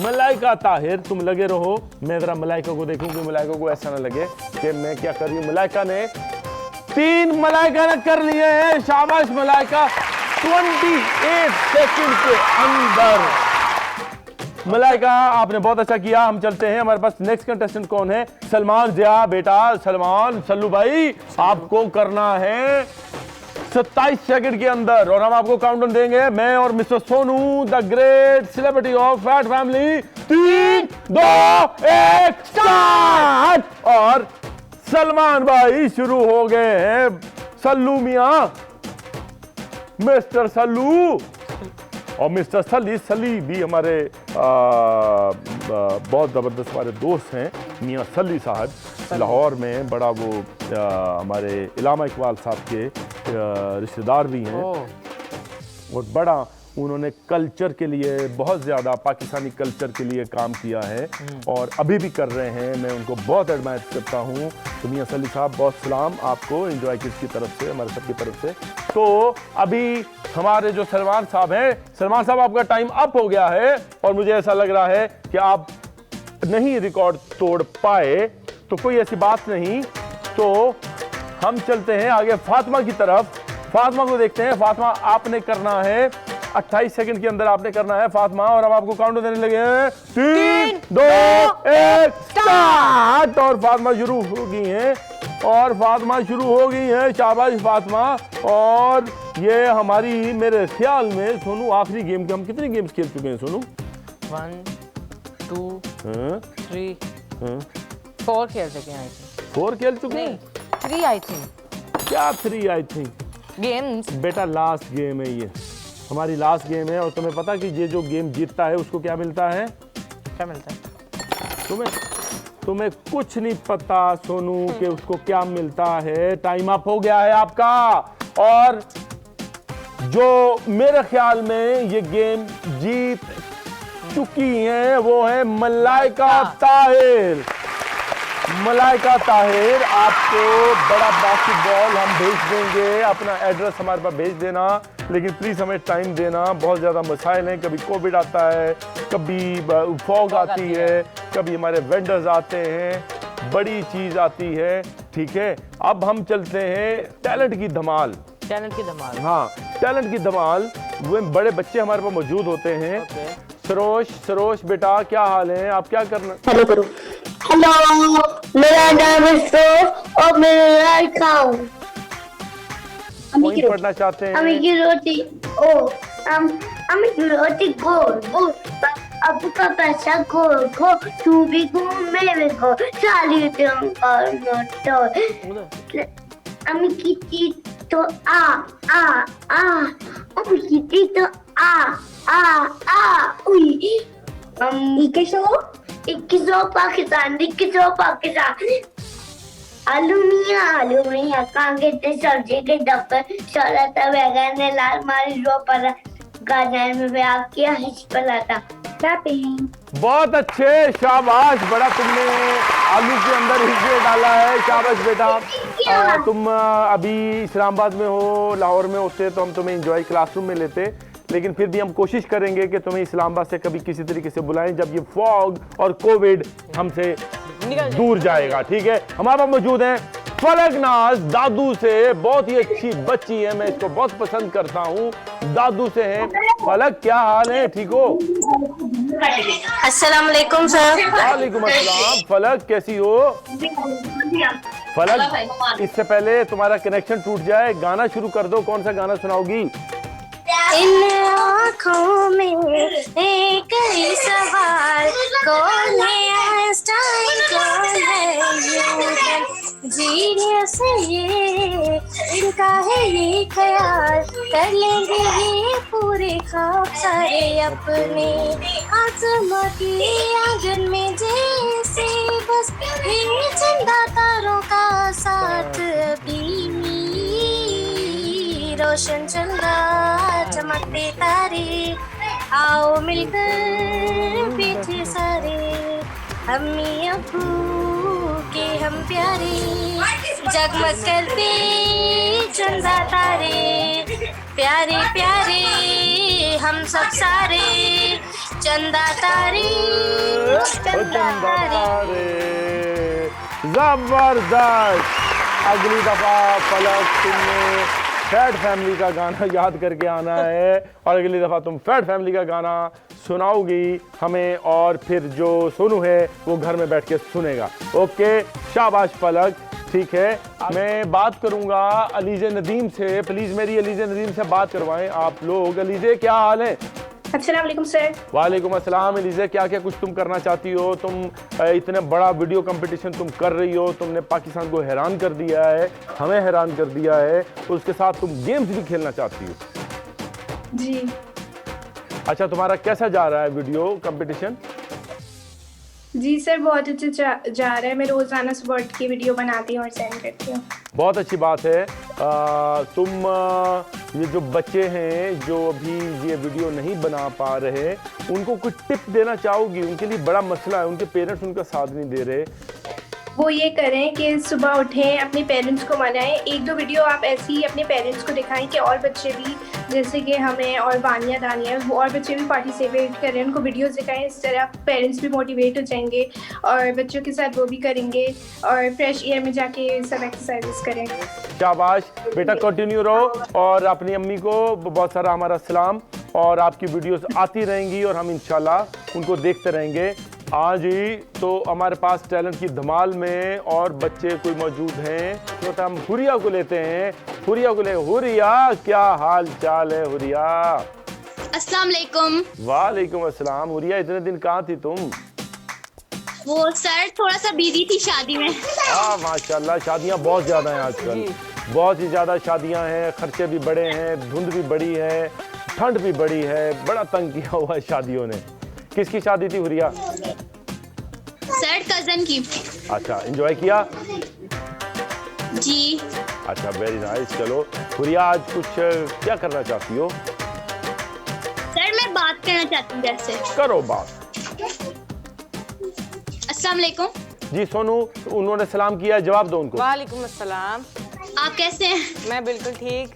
मलाइका ताहिर, तुम लगे रहो, मैं जरा मलाइका को देखूं कि मलाइका को ऐसा ना लगे कि मैं क्या कर रही हूं। मलाइका ने 3 मलाइका ने कर लिए हैं। शाबाश मलाइका, 28 सेकंड के अंदर। मलाइका आपने बहुत अच्छा किया। हम चलते हैं, हमारे पास नेक्स्ट कंटेस्टेंट कौन है? सलमान जिया। बेटा सलमान, सल्लू भाई, आपको करना है 27 सेकंड के अंदर और हम आपको काउंटडाउन देंगे। मैं और mister Sonu the great celebrity of fat family. 3, 2, 1 start. और सलमान भाई शुरू हो गए हैं। सल्लू मियां, मिस्टर सल्लू और मिस्टर सली भी हमारे बहुत ज़बरदस्त हमारे दोस्त हैं। मियां सली साहब लाहौर में बड़ा वो हमारे इलामा इकबाल साहब के रिश्तेदार भी हैं और बड़ा उन्होंने कल्चर के लिए बहुत ज़्यादा पाकिस्तानी कल्चर के लिए काम किया है और अभी भी कर रहे हैं। मैं उनको बहुत एडमायर करता हूँ। तो मियां सली साहब, बहुत सलाम आपको एंजॉय किड्स की तरफ से, हमारे सबकी तरफ से। तो अभी हमारे जो सलमान साहब हैं, सलमान साहब आपका टाइम अप हो गया है और मुझे ऐसा लग रहा है कि आप नहीं रिकॉर्ड तोड़ पाए, तो कोई ऐसी बात नहीं। तो हम चलते हैं आगे फातिमा की तरफ। फातिमा को देखते हैं। फातिमा, आपने करना है 28 सेकंड के अंदर आपने करना है फातिमा, और अब आपको काउंट देने लगे हैं। 3, 2, 1 स्टार्ट। और फातिमा शुरू हो गई हैं और फातिमा शुरू हो गई है। शाबाश फातिमा। और ये हमारी मेरे ख्याल में सोनू आखिरी गेम के हम कितनी गेम्स खेल चुके हैं सोनू? 1, 2, 3, 4 खेल चुके हैं। 4 खेल चुके हैं? 3 आई थिंक। क्या 3 आई थिंक? गेम्स बेटा लास्ट गेम है ये, हमारी लास्ट गेम है। और तुम्हें पता कि ये जो गेम जीतता है उसको क्या मिलता है? क्या मिलता है? तुम्हें कुछ नहीं पता सोनू कि उसको क्या मिलता है। टाइम अप हो गया है आपका। और जो मेरे ख्याल में ये गेम जीत चुकी है वो है मलाइका ताहिर। मलाइका ताहिर, आपको बड़ा बास्केटबॉल हम भेज देंगे। अपना एड्रेस हमारे पास भेज देना, लेकिन प्लीज हमें टाइम देना। बहुत ज़्यादा मसाइल हैं, कभी कोविड आता है, कभी फॉग आती है, कभी हमारे वेंडर्स आते हैं, बड़ी चीज़ आती है। ठीक है, अब हम चलते हैं टैलेंट की धमाल। टैलेंट की धमाल। हाँ, टैलेंट की धमाल। वो बड़े बच्चे हमारे पास मौजूद होते हैं। सरोज बेटा, क्या हाल है? आप क्या करना? हेलो करो। हेलो, मेरा नाम है सरोज और मैं लड़का हूँ। पॉइंट पढ़ना चाहते हैं? अम्मी की रोटी। ओ, अम्मी की रोटी गोल गोल अब का पैसा खो खो, तू भी घूम मैं भी खो, साली तुम और मोटो। अम्मी की चीज तो आ अम्मी की चीज तो आ उई। इक्कीसो पाकिस्तान आलू मियाँ कांगे ते सब्जी के डब्बे सोला था बैगन ने लाल मारी रो पर गाजर में भी आप किया हिचपला था। बहुत अच्छे, शाबाश, बड़ा तुमने आलू के अंदर हिस्से डाला है, शाबाश बेटा। तुम अभी इस्लामाबाद में हो, लाहौर में होते तो हम तुम्हें एंजॉय क्लासरूम में लेते, लेकिन फिर भी हम कोशिश करेंगे कि तुम्हें इस्लामाबाद से कभी किसी तरीके से बुलाएं जब ये फॉग और कोविड हमसे दूर जाएगा, ठीक है। हमारे पास मौजूद हैं फलक नाज दादू से, बहुत ही अच्छी बच्ची है, मैं इसको बहुत पसंद करता हूँ। दादू से हैं फलक, क्या हाल है, ठीक हो? अस्सलाम वालेकुम सर। वालेकुम अस्सलाम। फलक कैसी हो? फलक, इससे पहले तुम्हारा कनेक्शन टूट जाए, गाना शुरू कर दो, कौन सा गाना सुनाओगी? इन आँखों में एक ही सवाल, कौन है आइंस्टाइन, कौन है न्यूटन, जीनियस ये इनका है ये ख्याल, कर लेंगे ये पूरे ख्वाब सारे अपने, आसमां की आंगन में जैसे बस ये चंदा तारों का साथ अभी रोशन चंदा चमकते तारे, आओ मिलकर पीछे सारे, अम्मी अब्बू के हम प्यारे, जगमग करते चंदा तारे, प्यारे प्यारे हम सब सारे, चंदा तारे चंदा तारे। जबरदस्त। अगली दफा फलक तुमने फैट फैमिली का गाना याद करके आना है, और अगली दफा तुम फैट फैमिली का गाना सुनाओगी हमें, और फिर जो सोनू है वो घर में बैठ के सुनेगा। ओके, शाबाश फलक, ठीक है। मैं बात करूंगा अलीजे नदीम से, प्लीज मेरी अलीजे नदीम से बात करवाएं आप लोग। अलीजे, क्या हाल है? अस्सलाम वालेकुम सर। वालेकुम अस्सलाम। एलिज़ा, क्या क्या कुछ तुम करना चाहती हो? तुम इतने बड़ा वीडियो कंपटीशन तुम कर रही हो, तुमने पाकिस्तान को हैरान कर दिया है, हमें हैरान कर दिया है, उसके साथ तुम गेम्स भी खेलना चाहती हो। जी। अच्छा, तुम्हारा कैसा जा रहा है वीडियो कंपटीशन? जी सर, बहुत अच्छे जा रहा है। मैं रोजाना स्पोर्ट की वीडियो बनाती हूँ और सेंड करती हूँ। बहुत अच्छी बात है। तुम ये जो बच्चे हैं जो अभी ये वीडियो नहीं बना पा रहे, उनको कुछ टिप देना चाहोगी? उनके लिए बड़ा मसला है, उनके पेरेंट्स उनका साथ नहीं दे रहे। वो ये करें कि सुबह उठें, अपने पेरेंट्स को मनाएं। एक दो वीडियो आप ऐसी ही अपने पेरेंट्स को दिखाएं कि और बच्चे भी, जैसे कि हमें और बानिया दानिया, वो और बच्चे भी पार्टिसिपेट करें, उनको वीडियोस दिखाएं। इस तरह पेरेंट्स भी मोटिवेट हो जाएंगे और बच्चों के साथ वो भी करेंगे और फ्रेश एयर में जाके सब एक्सरसाइजेस करें। शाबाश बेटा, कंटिन्यू रहो, और अपनी अम्मी को बहुत सारा हमारा सलाम, और आपकी वीडियोस आती रहेंगी और हम इंशाल्लाह उनको देखते रहेंगे। आज ही तो हमारे पास टैलेंट की धमाल में और बच्चे कोई मौजूद हैं, तो हम हुरिया को लेते हैं। हुरिया को ले। हुरिया, क्या हाल चाल है हुरिया? अस्सलाम वालेकुम। वालेकुम अस्सलाम। हुरिया, इतने दिन कहाँ थी तुम? वो सर थोड़ा सा बिजी थी शादी में। हाँ माशाल्लाह, शादियाँ बहुत ज़्यादा हैं आजकल, बहुत ही ज़्यादा शादियाँ हैं, खर्चे भी बड़े हैं, धुंध भी बड़ी है, ठंड भी बड़ी है, बड़ा तंग किया हुआ है शादियों ने। किसकी शादी थी हुरिया? सर कजन की। अच्छा, एंजॉय किया? जी। अच्छा, वेरी नाइस। चलो हुरिया, आज कुछ क्या करना चाहती हो? सर मैं बात करना चाहती हूँ। जैसे करो बात। अस्सलाम वालेकुम। जी सोनू, उन्होंने सलाम किया, जवाब दो उनको। वालेकुम अस्सलाम। आप कैसे हैं? मैं बिल्कुल ठीक।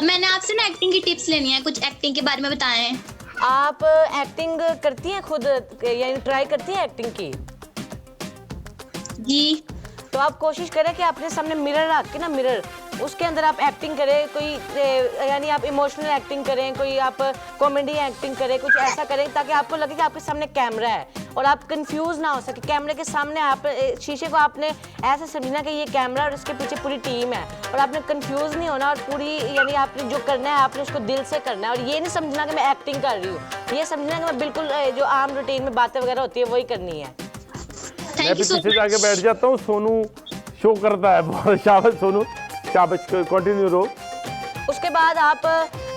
मैंने आपसे ना एक्टिंग की टिप्स लेनी है, कुछ एक्टिंग के बारे में बताएं। आप एक्टिंग करती हैं खुद, यानी ट्राई करती हैं एक्टिंग की? जी। तो आप कोशिश करें कि अपने सामने मिरर रख के ना, मिरर, उसके अंदर आप एक्टिंग करें, कोई यानी आप इमोशनल एक्टिंग करें, कोई आप कॉमेडी एक्टिंग करें, कुछ ऐसा करें ताकि आपको लगे कि आपके सामने कैमरा है और आप कंफ्यूज ना हो सके। कैमरे के सामने आप शीशे को आपने ऐसे समझना कि ये कैमरा और इसके पीछे पूरी टीम है, और आपने कंफ्यूज नहीं होना, और पूरी यानी आपने जो करना है आपने उसको दिल से करना है। और ये नहीं समझना कि मैं एक्टिंग कर रही हूँ, ये समझना कि मैं बिल्कुल जो आम रूटीन में बातें वगैरह होती है वही करनी है। मैं भी पीछे जाके बैठ जाता हूँ, सोनू शो करता है बहुत। शाबाश सोनू, शाबाश, कंटिन्यू रो। उसके बाद आप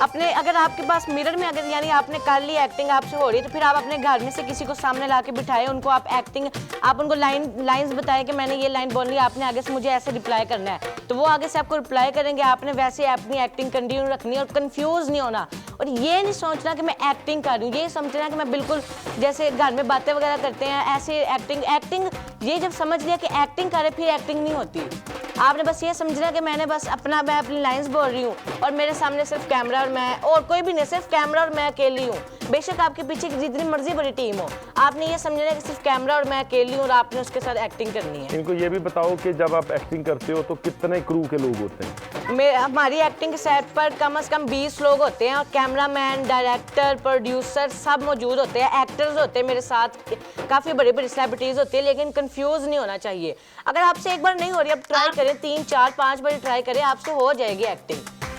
अपने, अगर आपके पास मिरर में अगर यानी आपने कर ली एक्टिंग आपसे हो रही है, तो फिर आप अपने घर में से किसी को सामने ला के बिठाएं, उनको आप एक्टिंग, आप उनको लाइंस बताएं कि मैंने ये लाइन बोलनी है, आपने आगे से मुझे ऐसे रिप्लाई करना है, तो वो आगे से आपको रिप्लाई करेंगे। आपने वैसे अपनी एक्टिंग कंटिन्यू रखनी है और कंफ्यूज नहीं होना, और ये नहीं सोचना कि मैं एक्टिंग कर रही हूँ, ये समझना कि मैं बिल्कुल जैसे घर में बातें वगैरह करते हैं ऐसे एक्टिंग ये जब समझ लिया कि एक्टिंग करे फिर एक्टिंग नहीं होती। आपने बस ये समझना कि मैं अपनी लाइंस बोल रही हूँ और मेरे सामने सिर्फ कैमरा और मैं, और कोई भी नहीं, सिर्फ कैमरा और मैं अकेली हूँ। बेशक आपके पीछे जितनी मर्जी बड़ी टीम हो, आपने ये समझना कि सिर्फ कैमरा और मैं अकेली हूँ और आपने उसके साथ एक्टिंग करनी है। इनको ये भी बताओ कि जब आप एक्टिंग करते हो तो कितने क्रू के लोग होते हैं? हमारी एक्टिंग के सेट पर कम से कम 20 लोग होते हैं, और कैमरामैन, डायरेक्टर, प्रोड्यूसर सब मौजूद होते हैं, एक्टर्स होते हैं मेरे साथ, काफ़ी बड़ी बड़ी सेलिब्रिटीज़ होती है। लेकिन कंफ्यूज नहीं होना चाहिए। अगर आपसे एक बार नहीं हो रही, अब ट्राई करें, 3, 4, 5 बार ट्राई करें, आपसे हो जाएगी एक्टिंग।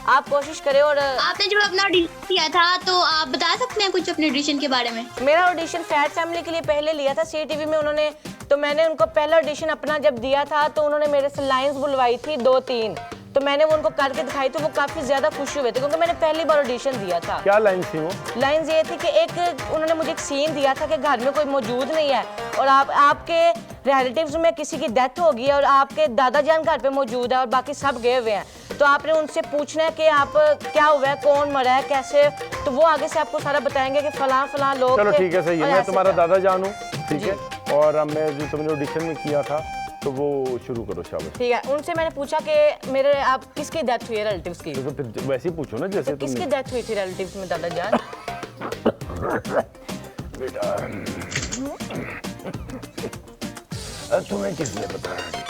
आप कोशिश करें। और आपने जब अपना ऑडिशन किया था तो आप बता सकते हैं कुछ अपने ऑडिशन के बारे में? मेरा ऑडिशन फैट फैमिली के लिए पहले लिया था CTV में उन्होंने, तो मैंने उनको पहला ऑडिशन अपना जब दिया था तो उन्होंने मेरे से लाइंस बुलवाई थी 2-3, तो मैंने वो उनको करके दिखाई, तो वो काफी ज्यादा खुश हुए थे क्योंकि मैंने पहली बार ऑडिशन दिया था। क्या लाइन थी वो? लाइंस ये थी कि एक उन्होंने मुझे एक सीन दिया था कि घर में कोई मौजूद नहीं है और आपके रिलेटिव्स में किसी की डेथ हो गई है और आपके दादा जान घर पे मौजूद है और बाकी सब गए हुए हैं, तो आपने उनसे पूछना है कि आप क्या हुआ है, कौन मरा है, कैसे, तो वो आगे से आपको सारा बताएंगे कि फलां लोग। चलो ठीक है, सही है, मैं तुम्हारा दादा जान हूँ, ठीक है, और अब मैं जो तुमने ऑडिशन में किया था तो वो शुरू करो। शाबाश। ठीक है, उनसे मैंने पूछा कि मेरे आप किसकी डेथ हुई है रिलेटिव्स की, तो फिर वैसे ही पूछो ना जैसे तो किसकी डेथ हुई थी रिलेटिव्स में दादा जान। बेटा तुम्हें किसने बताया?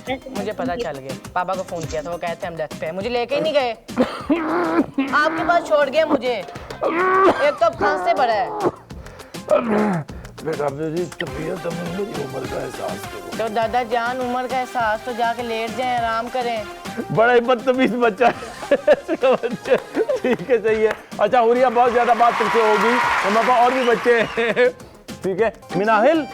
मुझे पता चल गया, पापा को फोन किया था, वो कहते हैं हम डेथ पे हैं, मुझे लेके ही नहीं गए, आपके पास छोड़ गए मुझे, एक तो खांसते पड़ा है। बेटा मेरी तबीयत, मेरी उम्र का एहसास करो। तो दादा जान उम्र का एहसास, तो जाके लेट जाएं, आराम करें। बड़ा ही बदतमीज बच्चा है। ठीक है, सही है। अच्छा हुरिया, बहुत ज्यादा बात तुमसे होगी, हमारे पास और भी बच्चे हैं, ठीक है। मिनाहिल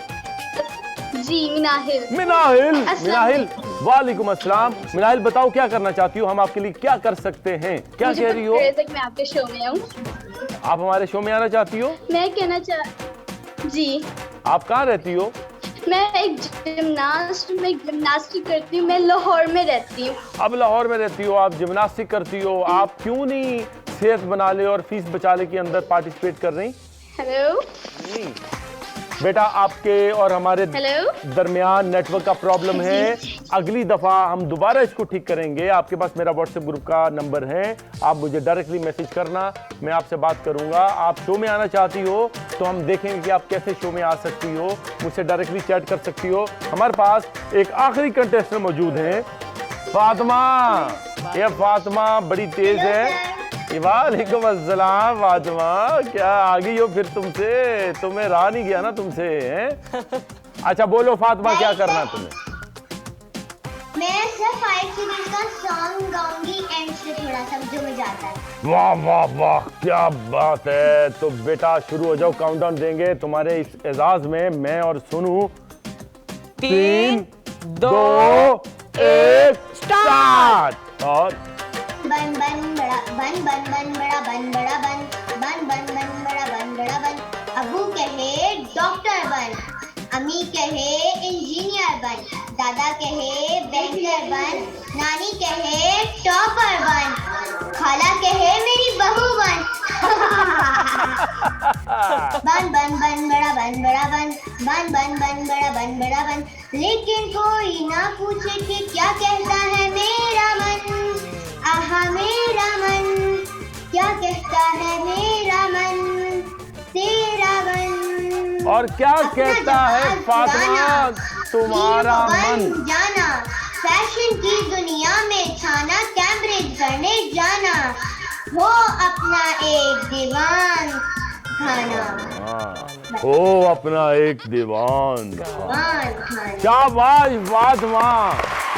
जी, मिनाहिल वालेकुम अस्सलाम। मिनाहिल बताओ क्या करना चाहती हो, हम आपके लिए क्या कर सकते हैं, क्या कह रही हो? मैं आपके शो में आऊं। आप हमारे शो में आना चाहती हो? मैं कहना जी। आप कहाँ रहती हो? मैं एक जिम्नास्टिक करती हूँ, मैं लाहौर में रहती हूँ। अब लाहौर में रहती हो, आप जिम्नास्टिक करती हो, आप क्यों नहीं सेहत बना ले और फीस बचा ले के अंदर पार्टिसिपेट कर रही? हेलो बेटा, आपके और हमारे दरमियान नेटवर्क का प्रॉब्लम है, अगली दफा हम दोबारा इसको ठीक करेंगे। आपके पास मेरा व्हाट्सएप ग्रुप का नंबर है, आप मुझे डायरेक्टली मैसेज करना, मैं आपसे बात करूंगा। आप शो में आना चाहती हो तो हम देखेंगे कि आप कैसे शो में आ सकती हो, मुझसे डायरेक्टली चैट कर सकती हो। हमारे पास एक आखिरी कंटेस्टेंट मौजूद है, फातिमा। ये फातिमा बड़ी तेज है। वालेकुम अस्सलाम फातिमा, क्या आ गई हो फिर तुमसे, तुम्हें रहा नहीं गया ना तुमसे, हैं? अच्छा बोलो फातिमा, क्या करना है तुम्हें? मैं सिर्फ 5 सीरीज का सॉन्ग गाऊंगी एंड से थोड़ा सा जो मुझे आता है। वाह वाह वाह, क्या बात है। तो बेटा शुरू हो जाओ, काउंटडाउन देंगे तुम्हारे इस एजाज में मैं और सोनू। 3, 2, 1 स्टार्ट। और बन बन बड़ा बन बन बन बड़ा बन बड़ा बन बन बन बन बड़ा बन बड़ा बन। अबू कहे डॉक्टर बन, अम्मी कहे इंजीनियर बन, दादा कहे बैंकर बन, नानी कहे टॉपर बन, खाला कहे मेरी बहू बन। बन बन बन बड़ा बन बड़ा बन बन बन बन बड़ा बन बड़ा बन। लेकिन कोई ना पूछे कि क्या कहता है मेरा मन, आहा मेरा मन क्या कहता है मेरा मन, तेरा मन। और क्या कहता है फातिमा तुम्हारा मन? जाना फैशन की दुनिया में छाना, कैम्ब्रिज करने जाना, हो अपना एक दीवान खाना। ओ अपना एक दीवान। शाबाश फातिमा।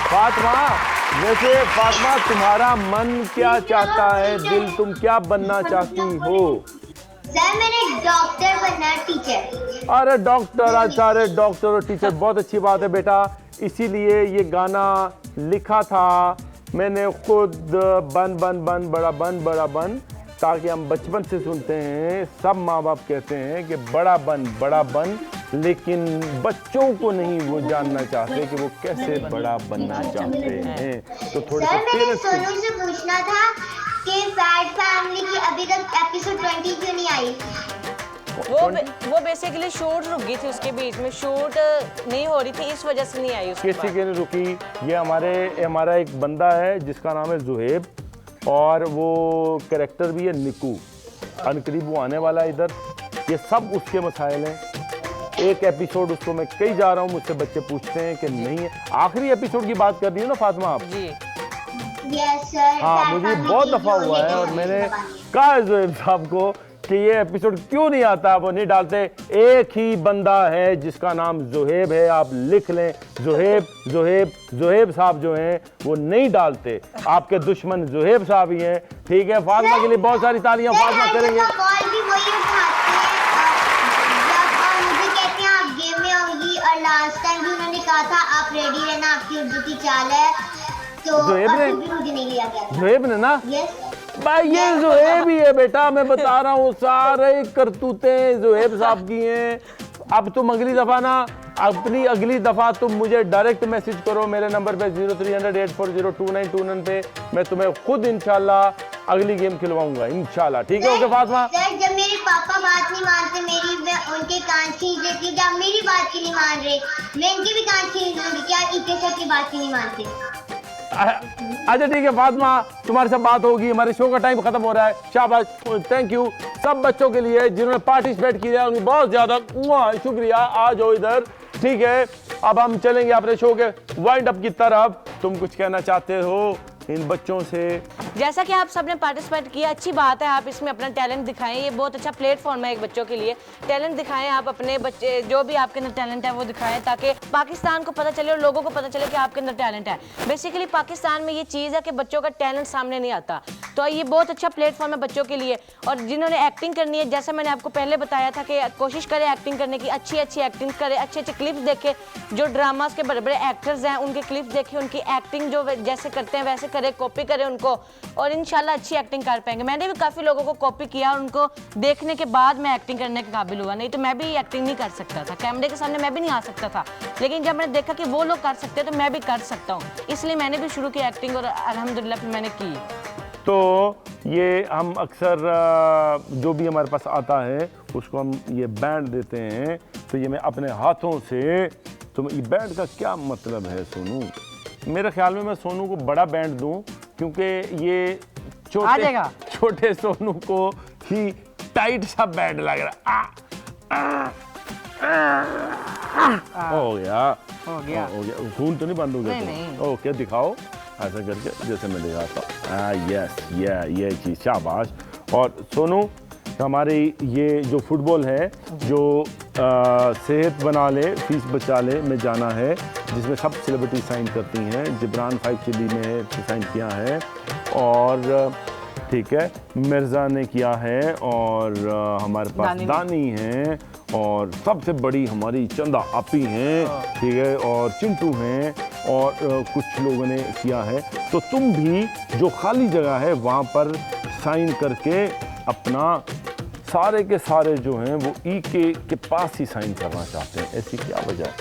फातिमा, वैसे फातिमा तुम्हारा मन क्या चाहता है, दिल तुम क्या बनना चाहती हो? सर मैंने डॉक्टर बनना है, टीचर। अरे डॉक्टर, अच्छा, अरे डॉक्टर और टीचर बहुत अच्छी बात है बेटा। इसीलिए ये गाना लिखा था मैंने खुद, बन बन बन बड़ा बन बड़ा बन, ताकि हम बचपन से सुनते हैं, सब माँ बाप कहते हैं कि बड़ा बन, लेकिन बच्चों को नहीं वो जानना चाहते कि वो कैसे बड़ा बनना चाहते हैं। तो थोड़े सर से मैंने सोनू से पूछना था कि फैट फैमिली की अभी तक एपिसोड 20 क्यों नहीं आई? वो बेसिकली शूट रुक गई थी, उसके बीच में शूट नहीं हो रही थी, इस वजह से नहीं आई उसके किसी के नहीं रुकी। ये हमारा एक बंदा है जिसका नाम है जुहेब, और वो कैरेक्टर भी है निकू, अनकरीब वो आने वाला है इधर। ये सब उसके मसाइल हैं। एक एपिसोड उसको मैं कई जा रहा हूँ, मुझसे बच्चे पूछते हैं कि नहीं है। आखिरी एपिसोड की बात कर रही हो ना फातिमा आप? जी यस सर। हाँ, मुझे बहुत दफा हुआ है और मैंने कहा है जुहेब साहब को कि ये एपिसोड क्यों नहीं आता, वो नहीं डालते। एक ही बंदा है जिसका नाम जुहेब है, आप लिख लें, जुहेब साहब जो हैं वो नहीं डालते। आपके दुश्मन जुहेब साहब ही हैं। ठीक है, फातिमा के लिए बहुत सारी तालियां फातिमा करेंगे। कॉल भी वही उठाते हैं जब मुझे कहते हैं आप गेम में होंगी, और लास्ट टाइम भी उन्होंने कहा था आप रेडी रहना, आपकी उर्दू की चाल है, तो जुहेब ने मुझे नहीं लिया गया। जुहेब ने ना यस भाई, ये जुहेब ही है बेटा, मैं बता रहा हूँ, सारे करतूतें जुहेब साहब की हैं। अब तुम अगली दफा तुम मुझे डायरेक्ट मैसेज करो मेरे नंबर पे 0300840292 पे, मैं तुम्हें खुद इंशाल्लाह अगली गेम खिलवाऊंगा इंशाल्लाह। ठीक है, ओके फातिमा? सर जब मेरे पापा बात नहीं मानते मेरी, मैं उनके कान खींच देती हूँ। जब मेरी बात की नहीं मान रहे, मैं इनके भी कान खींच दूंगी। क्या इके सर की बात की नहीं मानते? अच्छा ठीक है फातिमा, तुम्हारे साथ बात होगी। हमारे शो का टाइम खत्म हो रहा है। शाबाश, थैंक यू सब बच्चों के लिए जिन्होंने पार्टिसिपेट किया, उनको बहुत ज्यादा शुक्रिया। आ जाओ इधर। ठीक है, अब हम चलेंगे अपने शो के वाइंड अप की तरफ। तुम कुछ कहना चाहते हो इन बच्चों से? जैसा कि आप सबने पार्टिसिपेट किया, अच्छी बात है, आप इसमें अपना टैलेंट दिखाएं। ये बहुत अच्छा प्लेटफॉर्म है एक बच्चों के लिए। टैलेंट दिखाएं, आप अपने बच्चे जो भी आपके अंदर टैलेंट है वो दिखाएं, ताकि पाकिस्तान को पता चले और लोगों को पता चले कि आपके अंदर टैलेंट है। बेसिकली पाकिस्तान में ये चीज़ है कि बच्चों का टैलेंट सामने नहीं आता, तो ये बहुत अच्छा प्लेटफॉर्म है बच्चों के लिए। और जिन्होंने एक्टिंग करनी है, जैसा मैंने आपको पहले बताया था कि कोशिश करें एक्टिंग करने की, अच्छी एक्टिंग करें, अच्छे क्लिप्स देखें। जो ड्रामास के बड़े बड़े एक्टर्स हैं उनके क्लिप्स देखें, उनकी एक्टिंग जो जैसे करते हैं वैसे करें, कॉपी करें उनको, और इंशाल्लाह अच्छी एक्टिंग कर पाएंगे। मैंने भी काफ़ी लोगों को कॉपी किया और उनको देखने के बाद मैं एक्टिंग करने के काबिल हुआ, नहीं तो मैं भी एक्टिंग नहीं कर सकता था, कैमरे के सामने मैं भी नहीं आ सकता था। लेकिन जब मैंने देखा कि वो लोग कर सकते हैं तो मैं भी कर सकता हूँ, इसलिए मैंने भी शुरू की एक्टिंग और अल्हम्दुलिल्लाह फिर मैंने की। तो ये हम अक्सर जो भी हमारे पास आता है उसको हम ये बैंड देते हैं, तो ये मैं अपने हाथों से, तो ये बैंड का क्या मतलब है सोनू? मेरे ख्याल में मैं सोनू को बड़ा बैंड दूं, क्योंकि ये छोटे सोनू को ही टाइट सा बैंड लग रहा। हो गया खून तो नहीं बंद हो गया? नहीं। ओके, दिखाओ ऐसा करके जैसे मैं दिखाता। यस, ये चीज़, शाबाश। और सोनू, हमारी ये जो फुटबॉल है, जो सेहत बना ले फीस बचा ले में जाना है, जिसमें सब सेलिब्रिटी साइन करती हैं। जिब्रान 5 चिली में साइन किया है, और ठीक है, मिर्ज़ा ने किया है, और हमारे पास दानी हैं, और सबसे बड़ी हमारी चंदा आपी हैं, ठीक है, और चिंटू हैं, और कुछ लोगों ने किया है। तो तुम भी जो खाली जगह है वहाँ पर साइन करके अपना सारे के सारे जो हैं वो ईके के पास ही साइन करना चाहते हैं। ऐसी क्या वजह है?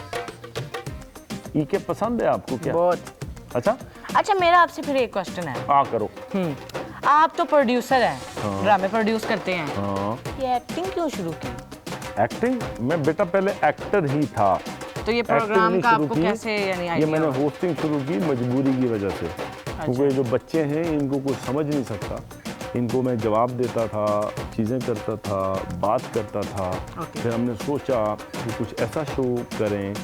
ईके पसंद है आपको क्या? बहुत। अच्छा, मेरा आपसे फिर एक क्वेश्चन है। करो। आप तो प्रोड्यूसर हैं, ड्रामे प्रोड्यूस करते हैं, हाँ। ये एक्टिंग क्यों शुरू की? एक्टिंग? मैं बेटा पहले एक्टर ही था। तो ये प्रोग्राम का आपको कैसे यानी ये मैंने होस्टिंग शुरू की मजबूरी की वजह से, क्योंकि जो बच्चे हैं इनको कुछ समझ नहीं सकता, इनको मैं जवाब देता था, चीज़ें करता था, बात करता था। फिर हमने सोचा कि कुछ ऐसा शो करें,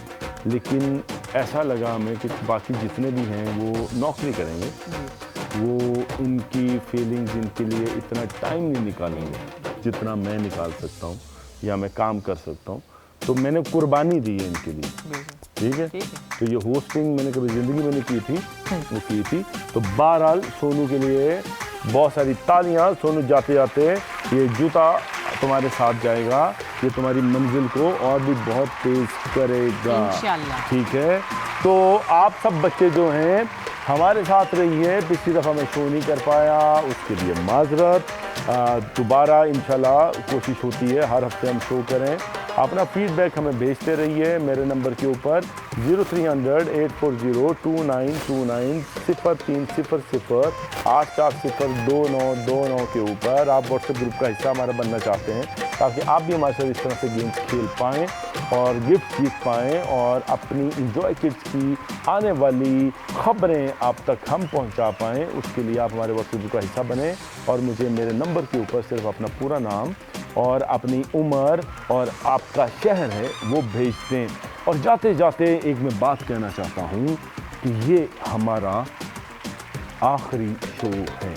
लेकिन ऐसा लगा हमें कि बाकी जितने भी हैं वो नौकरी करेंगे, वो इनकी फीलिंग्स, इनके लिए इतना टाइम नहीं निकालेंगे जितना मैं निकाल सकता हूँ। या मैं काम कर सकता हूँ, तो मैंने कुर्बानी दी है इनके लिए। ठीक है, तो ये होस्टिंग मैंने कभी ज़िंदगी में नहीं की थी, वो की थी। तो बहरहाल सोनू के लिए बहुत सारी तालियां। सोनू जाते जाते ये जूता तुम्हारे साथ जाएगा, ये तुम्हारी मंजिल को और भी बहुत तेज करेगा इंशाल्लाह। ठीक है, तो आप सब बच्चे जो हैं हमारे साथ रहिए। पिछली दफ़ा मैं शो नहीं कर पाया, उसके लिए माजरत। दोबारा इंशाल्लाह कोशिश होती है हर हफ्ते हम शो करें। अपना फीडबैक हमें भेजते रहिए मेरे नंबर के ऊपर 0300-840-2929 0300 84002929 के ऊपर। आप व्हाट्सएप ग्रुप का हिस्सा हमारा बनना चाहते हैं ताकि आप भी हमारे साथ इस तरह से गेम्स खेल पाएँ और गिफ्ट जीत पाएँ और अपनी इंजॉय किड्स की आने वाली खबरें आप तक हम पहुंचा पाएँ। उसके लिए आप हमारे व्हाट्सएप ग्रुप का हिस्सा बने और मुझे मेरे नंबर के ऊपर सिर्फ अपना पूरा नाम और अपनी उम्र और आपका शहर है वो भेज दें। और जाते जाते एक मैं बात कहना चाहता हूँ कि ये हमारा आखिरी शो है।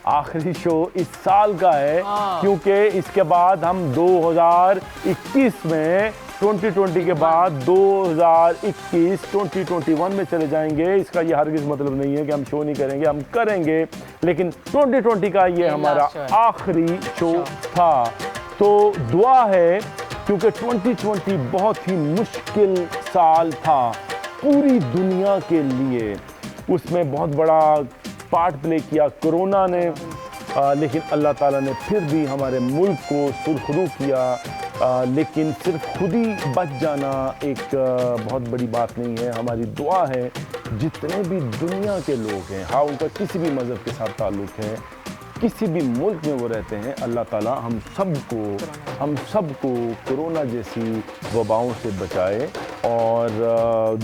आखिरी शो इस साल का है क्योंकि इसके बाद हम 2021 में 2020 के बाद 2021 2021 में चले जाएंगे। इसका ये हरगिज़ मतलब नहीं है कि हम शो नहीं करेंगे, हम करेंगे, लेकिन 2020 का ये हमारा आखिरी शो था। तो दुआ है क्योंकि 2020 बहुत ही मुश्किल साल था पूरी दुनिया के लिए। उसमें बहुत बड़ा पार्ट प्ले किया कोरोना ने, लेकिन अल्लाह ताला ने फिर भी हमारे मुल्क को सुरखरू किया। लेकिन सिर्फ खुद ही बच जाना एक बहुत बड़ी बात नहीं है। हमारी दुआ है जितने भी दुनिया के लोग हैं, हाँ उनका किसी भी मज़हब के साथ ताल्लुक़ है, किसी भी मुल्क में वो रहते हैं, अल्लाह ताला हम सबको कोरोना जैसी वबाओं से बचाए। और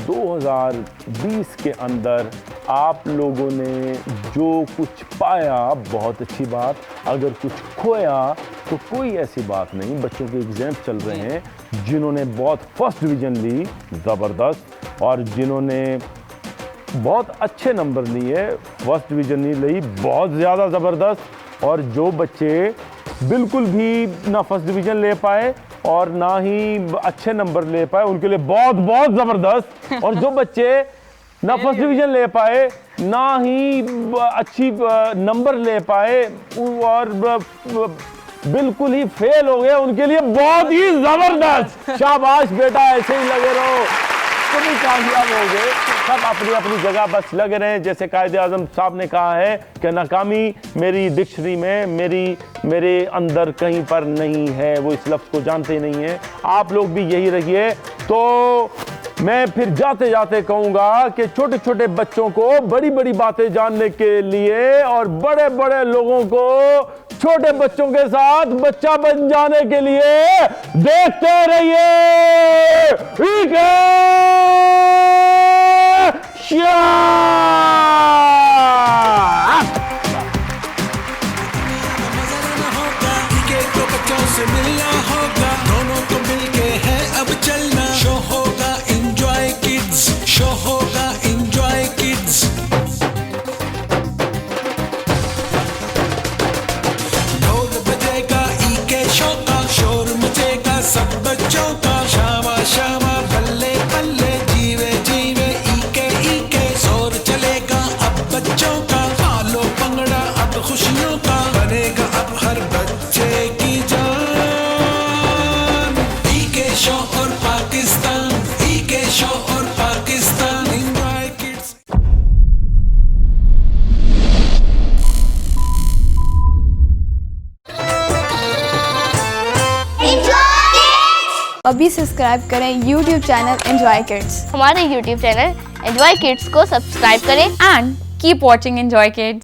2020 के अंदर आप लोगों ने जो कुछ पाया बहुत अच्छी बात, अगर कुछ खोया तो कोई ऐसी बात नहीं। बच्चों के एग्ज़ाम चल रहे हैं, जिन्होंने बहुत फर्स्ट डिवीज़न ली ज़बरदस्त, और जिन्होंने बहुत अच्छे नंबर लिए, फर्स्ट डिवीज़न नहीं ली बहुत ज़्यादा ज़बरदस्त, और जो बच्चे बिल्कुल भी ना फर्स्ट डिवीज़न ले पाए और ना ही अच्छे नंबर ले पाए उनके लिए बहुत बहुत ज़बरदस्त, और जो बच्चे ना फर्स्ट डिवीज़न ले पाए ना ही अच्छी नंबर ले पाए और बिल्कुल ही फेल हो गए उनके लिए बहुत ही ज़बरदस्त। शाबाश बेटा, ऐसे ही लगे रहो, तुम भी कामयाब हो गए। सब अपनी अपनी जगह बस लगे रहे। जैसे कायदे आज़म साहब ने कहा है कि नाकामी मेरी डिक्शनरी में मेरे अंदर कहीं पर नहीं है, वो इस लफ्ज़ को जानते ही नहीं है। आप लोग भी यही रहिए। तो मैं फिर जाते जाते कहूँगा कि छोटे छोटे बच्चों को बड़ी बड़ी बातें जानने के लिए और बड़े बड़े लोगों को छोटे बच्चों के साथ बच्चा बन जाने के लिए देखते रहिए बच्चों से मिलना होगा, दोनों को मिलके है अब चलना। शो होगा एंजॉय किड्स, शो होगा एंजॉय किड्स। ढोल बजेगा ईके शो का, शोर मचेगा सब बच्चों का। शामा शामा बल्ले बल्ले जीवे जीवे ईके ईके, शोर चलेगा अब बच्चों का। पालो पंगड़ा अब खुशियों का, बनेगा अब हर बच्चे की जान। ईके शो और पाकिस्तान, ईके शो और पाकिस्तान, एंजॉय किड्स। अभी सब्सक्राइब करें YouTube चैनल एंजॉय किड्स। हमारे YouTube चैनल एंजॉय किड्स को सब्सक्राइब करें and keep watching enjoy kids.